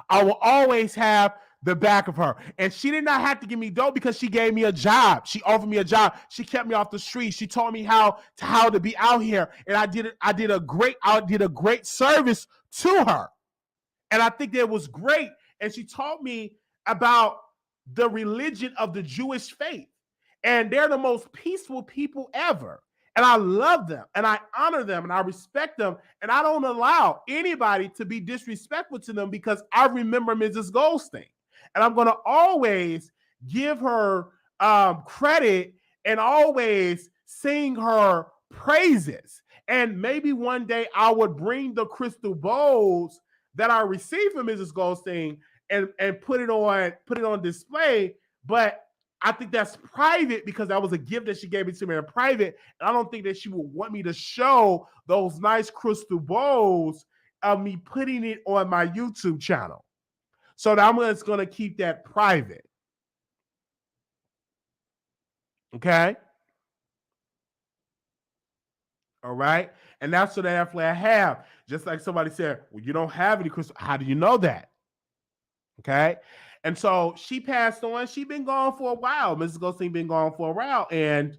I will always have the back of her. And she did not have to give me dough because she gave me a job. She offered me a job. She kept me off the street. She taught me how to be out here. And I did a great service to her. And I think that was great. And she taught me about the religion of the Jewish faith. And they're the most peaceful people ever. And I love them, and I honor them, and I respect them, and I don't allow anybody to be disrespectful to them because I remember Mrs. Goldstein. And I'm going to always give her credit and always sing her praises. And maybe one day I would bring the crystal bowls that I received from Mrs. Goldstein and put it on display. But I think that's private because that was a gift that she gave it to me in private. And I don't think that she would want me to show those nice crystal bowls of me putting it on my YouTube channel. So I'm just going to keep that private. Okay? All right? And that's what I have. Just like somebody said, well, you don't have any crystal. How do you know that? Okay? And so she passed on. She's been gone for a while. Mrs. Goldstein been gone for a while. And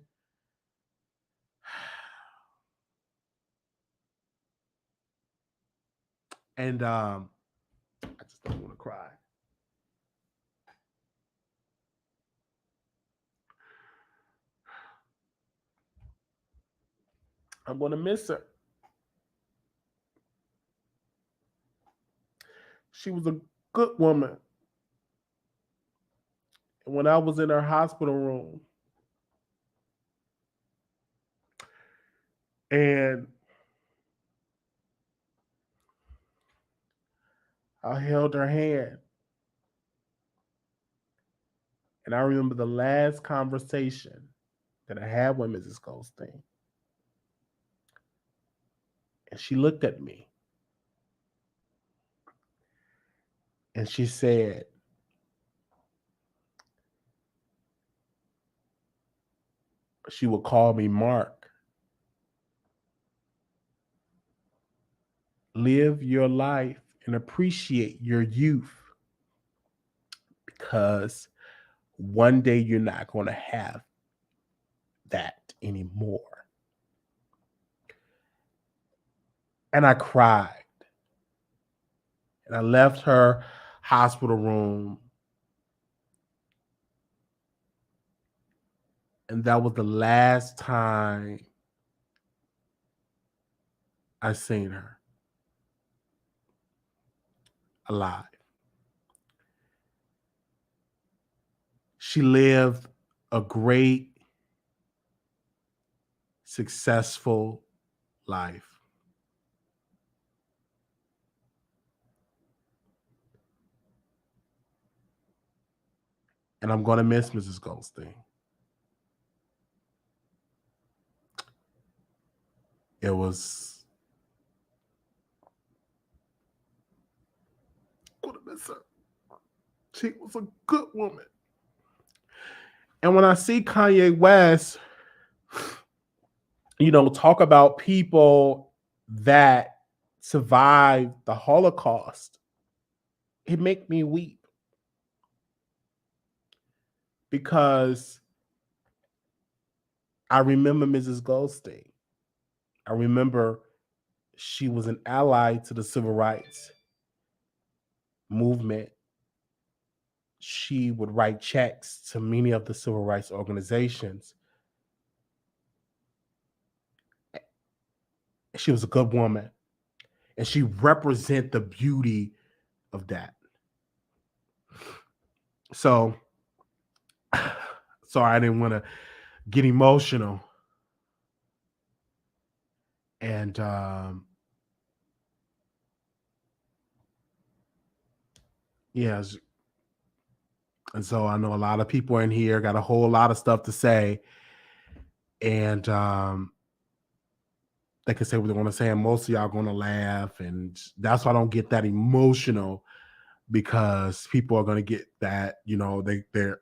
I just don't want to cry. I'm going to miss her. She was a good woman. And when I was in her hospital room, and I held her hand, and I remember the last conversation that I had with Mrs. Goldstein. And she looked at me and she said, she would call me Mark. Live your life and appreciate your youth, because one day you're not going to have that anymore. And I cried. And I left her hospital room. And that was the last time I seen her alive. She lived a great, successful life. And I'm going to miss Mrs. Goldstein. It was going to miss her. She was a good woman. And when I see Kanye West, talk about people that survived the Holocaust, it make me weep. Because I remember Mrs. Goldstein. I remember she was an ally to the civil rights movement. She would write checks to many of the civil rights organizations. She was a good woman, and she represented the beauty of that. So, sorry, I didn't want to get emotional. And yes. And so I know a lot of people in here got a whole lot of stuff to say. And they can say what they want to say, and most of y'all are going to laugh. And that's why I don't get that emotional, because people are going to get that, they're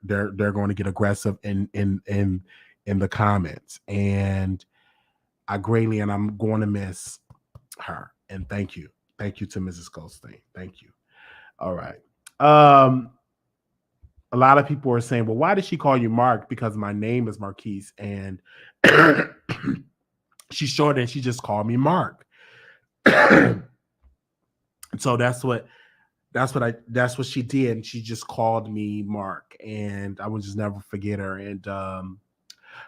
going to get aggressive in the comments. And I'm going to miss her. And thank you to Mrs. Goldstein. Thank you. All right. A lot of people are saying, well, why did she call you Mark? Because my name is Marquise, and she's short, and she just called me Mark. So that's what she did. And she just called me Mark, and I will just never forget her. And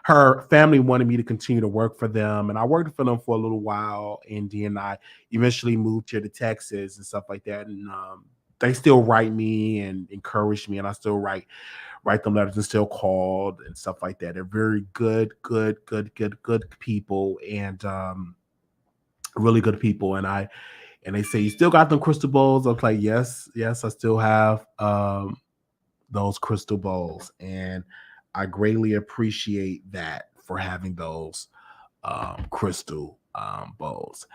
her family wanted me to continue to work for them, and I worked for them for a little while, and then I eventually moved here to Texas and stuff like that. And they still write me and encourage me, and I still write them letters and still called and stuff like that. They're very good people, and really good people. And they say, you still got them crystal bowls? I was like, yes, I still have those crystal bowls, and I greatly appreciate that, for having those crystal bowls.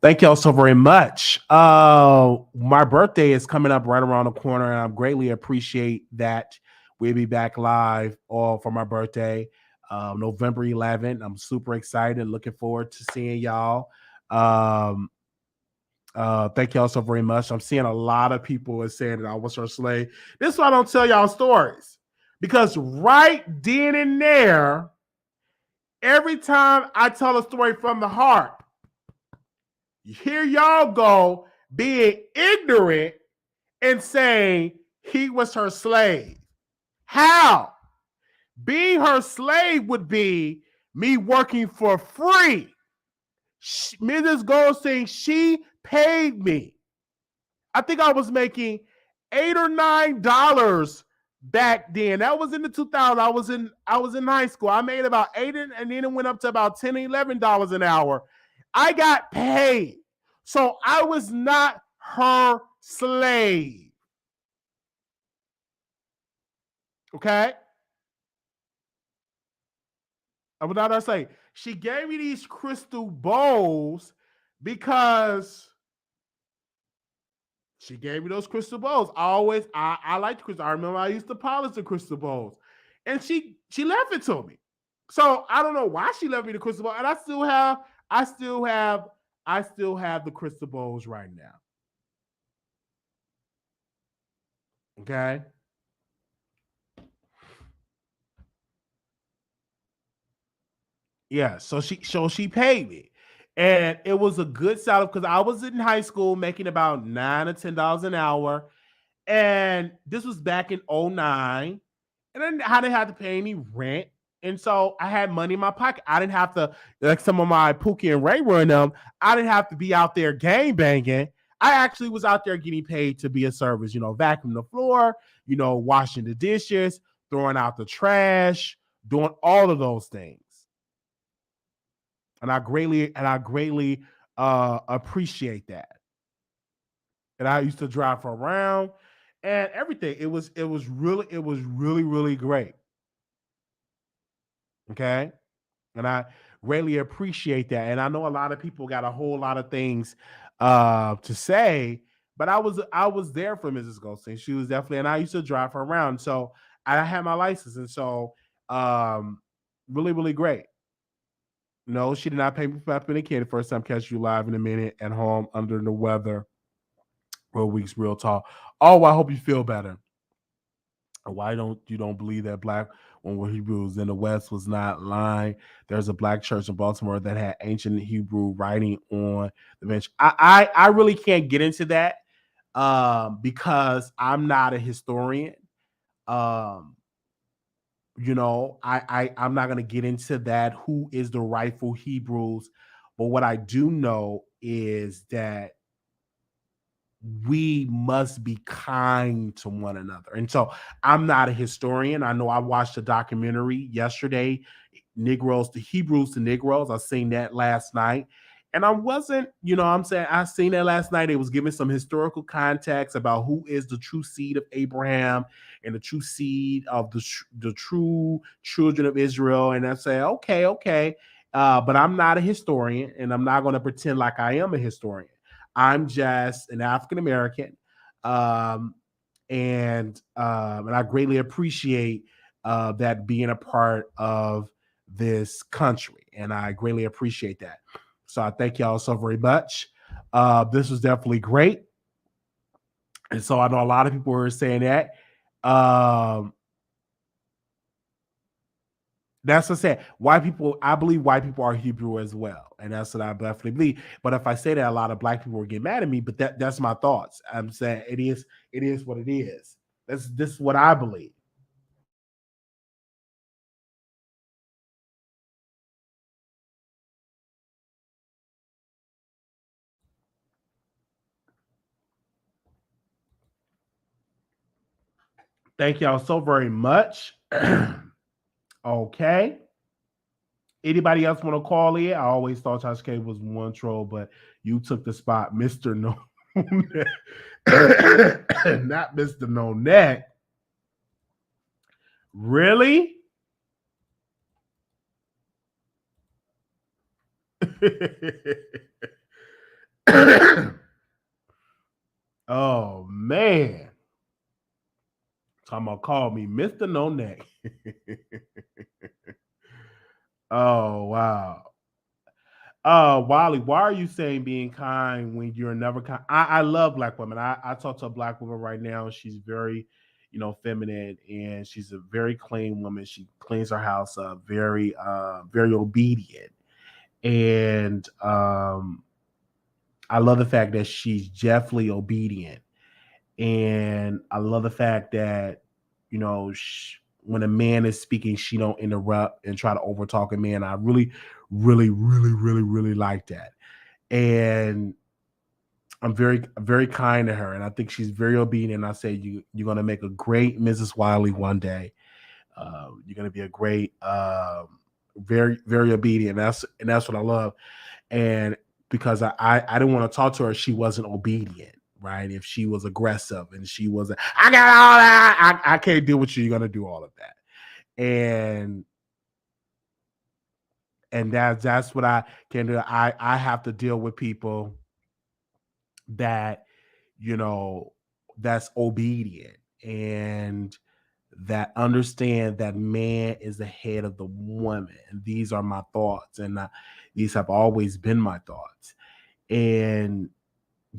Thank y'all so very much. My birthday is coming up right around the corner, and I greatly appreciate that. We'll be back live all for my birthday, November 11th. I'm super excited, looking forward to seeing y'all. Thank y'all so very much. I'm seeing a lot of people are saying that I was her slave. This is why I don't tell y'all stories, because right then and there, every time I tell a story from the heart, here y'all go being ignorant and saying he was her slave. How? Being her slave would be me working for free Mrs. Goldstein, she paid me. I think I was making $8 or $9 back then. That was in the 2000s. I was in high school. I made about $8, and then it went up to about $10, $11 an hour. I got paid. So I was not her slave. Okay? I was not her slave. She gave me these crystal bowls because she gave me those crystal bowls. I liked crystal. I remember I used to polish the crystal bowls. And she left it to me. So I don't know why she left me the crystal ball. And I still have the crystal bowls right now. Okay. Yeah, so she paid me. And it was a good salary because I was in high school making about $9 or $10 an hour. And this was back in 09. And then I didn't have to pay any rent. And so I had money in my pocket. I didn't have to, like some of my Pookie and Ray were in them, I didn't have to be out there gang banging. I actually was out there getting paid to be a service, vacuuming the floor, washing the dishes, throwing out the trash, doing all of those things. And I greatly appreciate that. And I used to drive around and everything. It was really great. Okay. And I greatly appreciate that. And I know a lot of people got a whole lot of things to say, but I was there for Mrs. Goldstein. She was definitely, and I used to drive her around. So I had my license. And so really great. No, she did not pay me for being a kid. The first time catch you live in a minute at home under the weather. Real weeks, real talk. Oh, I hope you feel better. Why don't you believe that black when were Hebrews in the West was not lying? There's a black church in Baltimore that had ancient Hebrew writing on the bench. I really can't get into that because I'm not a historian. I'm not gonna get into that. Who is the rightful Hebrews? But what I do know is that we must be kind to one another. And so I'm not a historian. I know I watched a documentary yesterday, Negroes to Hebrews to Negroes. I seen that last night. And I wasn't, I seen that last night. It was giving some historical context about who is the true seed of Abraham and the true seed of the true children of Israel. And I say, okay. But I'm not a historian, and I'm not going to pretend like I am a historian. I'm just an African American, and I greatly appreciate that being a part of this country, and I greatly appreciate that. So I thank y'all so very much. This was definitely great, and so I know a lot of people were saying that. That's what I said. I believe white people are Hebrew as well. And that's what I definitely believe. But if I say that, a lot of black people will get mad at me, but that's my thoughts. I'm saying it is what it is. This is what I believe. Thank y'all so very much. Okay. Anybody else want to call in? I always thought Tasha K was one troll, but you took the spot, Mr. No Not Mr. No Neck. Really? Oh man. Talking about call me Mr. No Neck. Oh wow. Wiley, why are you saying being kind when you're never kind? I love black women. I talk to a black woman right now. She's very, feminine, and she's a very clean woman. She cleans her house up, very obedient. And I love the fact that she's definitely obedient. And I love the fact that, when a man is speaking, she don't interrupt and try to overtalk a man. I really, really, really, really, really like that. And I'm very, very kind to her, and I think she's very obedient. I say you're gonna make a great Mrs. Wiley one day. You're gonna be a great, very, very obedient. That's what I love. And because I didn't want to talk to her, if she wasn't obedient, right? If she was aggressive and she wasn't, I got all that. I can't deal with you. You're gonna do all of that, and that's what I can do. I have to deal with people that, you know, that's obedient and that understand that man is the head of the woman. And these are my thoughts, and these have always been my thoughts. And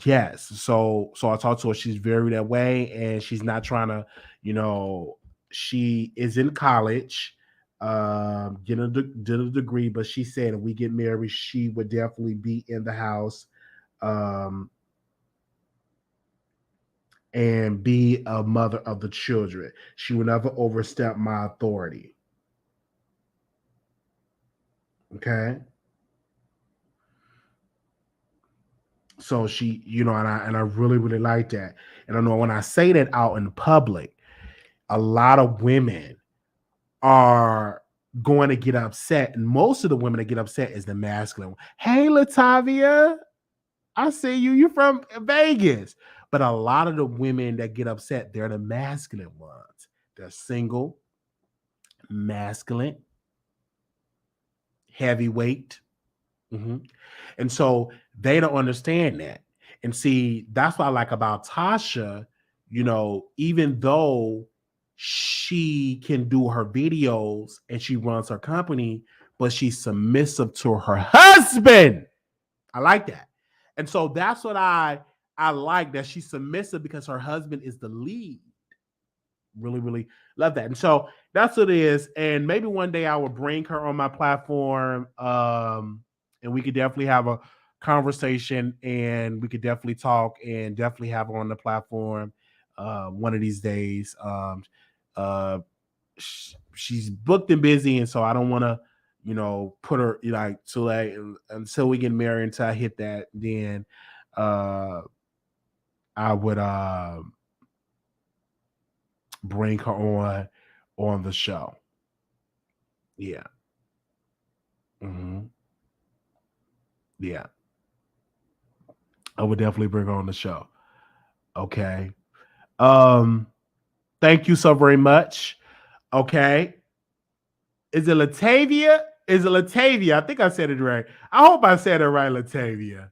yes, so I talked to her. She's very that way, and she's not trying to, you know, she is in college, did a degree, but she said if we get married, she would definitely be in the house, and be a mother of the children. She would never overstep my authority. Okay. So she, you know, and I really, really like that. And I know when I say that out in public, a lot of women are going to get upset. And most of the women that get upset is the masculine one. Hey, Latavia, I see you. You're from Vegas. But a lot of the women that get upset, they're the masculine ones. They're single, masculine, heavyweight. And so they don't understand that. And see, that's what I like about Tasha, you know, even though she can do her videos and she runs her company, but she's submissive to her husband. I like that. And so that's what I like, that she's submissive because her husband is the lead. Really, really love that. And so that's what it is. And maybe one day I will bring her on my platform, and we could definitely have a conversation, and we could definitely talk and definitely have her on the platform one of these days. Uh, she's booked and busy, and so I don't want to, you know, put her like too late until we get married. Until I hit that, then I would bring her on the show. Yeah. Yeah. I would definitely bring her on the show. Okay. Thank you so very much. Okay. Is it Latavia? I think I said it right. I hope I said it right, Latavia.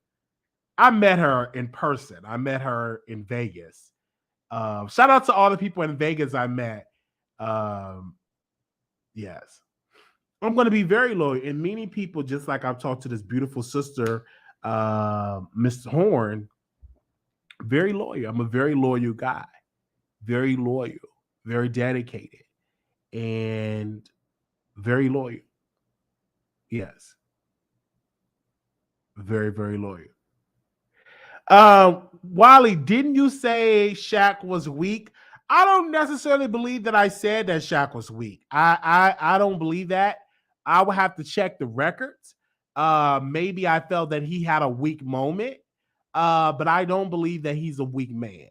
I met her in person. I met her in Vegas. Shout out to all the people in Vegas I met. Yes. I'm going to be very loyal. And many people, just like I've talked to this beautiful sister, Miss Horn, very loyal. I'm a very loyal guy. Very loyal. Very dedicated. And very loyal. Yes. Very, very loyal. Wiley, didn't you say Shaq was weak? I don't necessarily believe that I said that Shaq was weak. I don't believe that. I would have to check the records. Maybe I felt that he had a weak moment, but I don't believe that he's a weak man.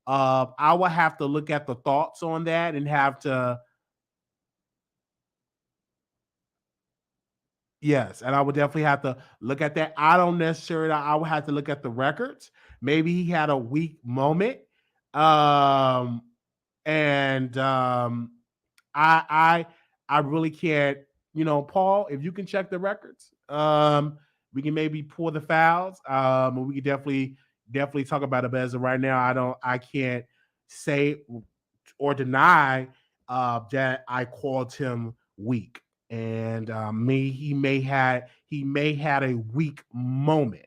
I would have to look at the thoughts on that and have to. Yes, and I would definitely have to look at that. I don't necessarily. I would have to look at the records. Maybe he had a weak moment, um, and I really can't. You know, Paul, if you can check the records, we can maybe pull the fouls. And we can definitely talk about it. But as of right now, I can't say or deny that I called him weak. And he may had a weak moment.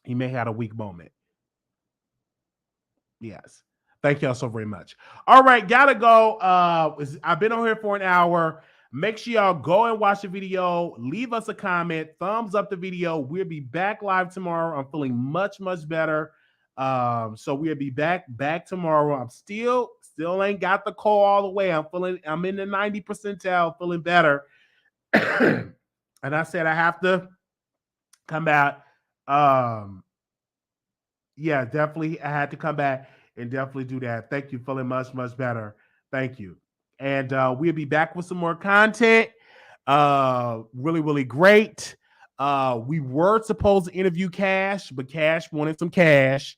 He may had a weak moment. Yes. Thank y'all so very much. All right, gotta go. I've been on here for an hour. Make sure y'all go and watch the video. Leave us a comment. Thumbs up the video. We'll be back live tomorrow. I'm feeling much, much better. So we'll be back tomorrow. I'm still Still ain't got the cold all the way. I'm in the 90 percentile, feeling better. And I said I have to come back. Yeah, definitely. I had to come back and definitely do that. Thank you. Feeling much, much better. Thank you. And we'll be back with some more content. Really, really great. We were supposed to interview Cash, but Cash wanted some cash.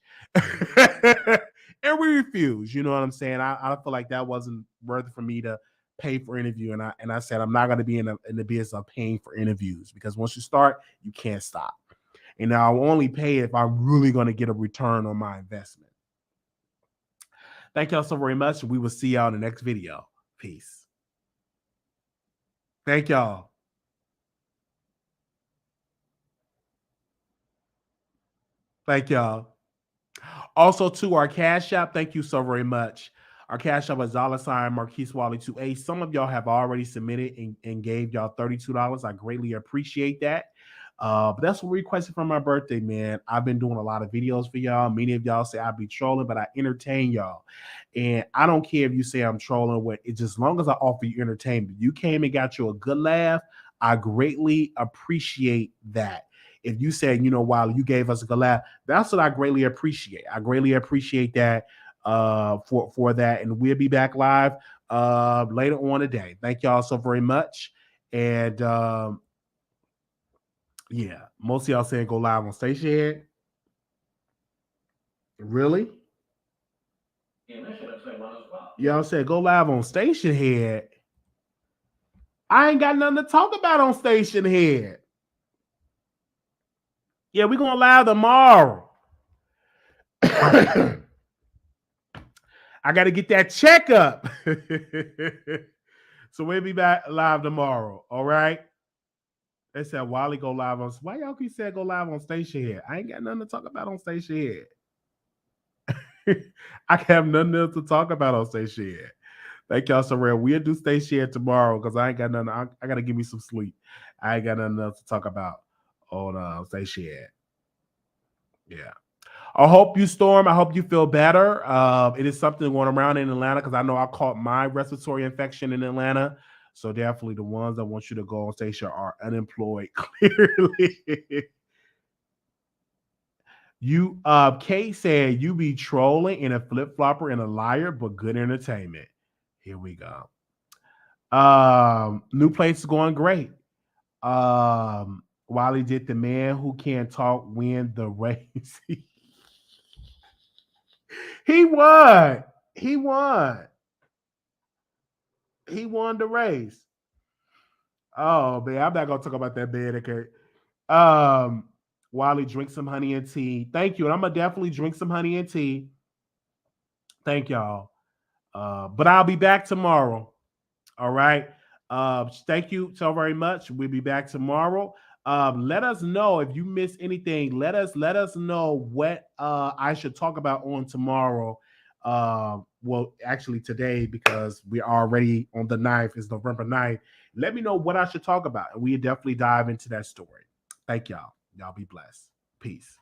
And we refused. You know what I'm saying? I feel like that wasn't worth it for me to pay for interview. And I said I'm not going to be in the business of paying for interviews, because once you start, you can't stop. And I'll only pay if I'm really going to get a return on my investment. Thank y'all so very much. We will see y'all in the next video. Peace. Thank y'all. Thank y'all. Also, to our Cash App, thank you so very much. Our Cash App is $ Marquise Wiley 2A. Some of y'all have already submitted and gave y'all $32. I greatly appreciate that. But that's what we requested for my birthday, man. I've been doing a lot of videos for y'all. Many of y'all say I be trolling, but I entertain y'all. And I don't care if you say I'm trolling. It's just as long as I offer you entertainment. You came and got you a good laugh. I greatly appreciate that. If you said, you know, while you gave us a good laugh, that's what I greatly appreciate. I greatly appreciate that for that. And we'll be back live later on today. Thank y'all so very much. And yeah, most of y'all saying go live on Station Head. Really? Y'all said go live on Station Head. I ain't got nothing to talk about on Station Head. Yeah, we're going live tomorrow. I got to get that checkup. So we'll be back live tomorrow. All right. They said Wiley go live on. Why y'all keep saying go live on Station Head? I ain't got nothing to talk about on Station Head. I have nothing else to talk about on Station Head. Thank y'all so much. We'll do Stacey tomorrow because I ain't got nothing. I got to give me some sleep. I ain't got nothing else to talk about on Stacey. Yeah. I hope you storm. I hope you feel better. It is something going around in Atlanta because I know I caught my respiratory infection in Atlanta. So definitely the ones that want you to go on Tasha are unemployed, clearly. You Kate said you be trolling and a flip-flopper and a liar, but good entertainment. Here we go. New place is going great. Wiley did the man who can't talk win the race. He won. He won. He won the race. Oh man, I'm not gonna talk about that bad, okay. Wiley, drink some honey and tea. Thank you. And I'm gonna definitely drink some honey and tea. Thank y'all. But I'll be back tomorrow. All right. Thank you so very much. We'll be back tomorrow. Let us know if you miss anything. Let us know what I should talk about on tomorrow. Well, actually today, because we're already on the 9th, it's November 9th. Let me know what I should talk about, and we definitely dive into that story. Thank y'all. Y'all be blessed. Peace.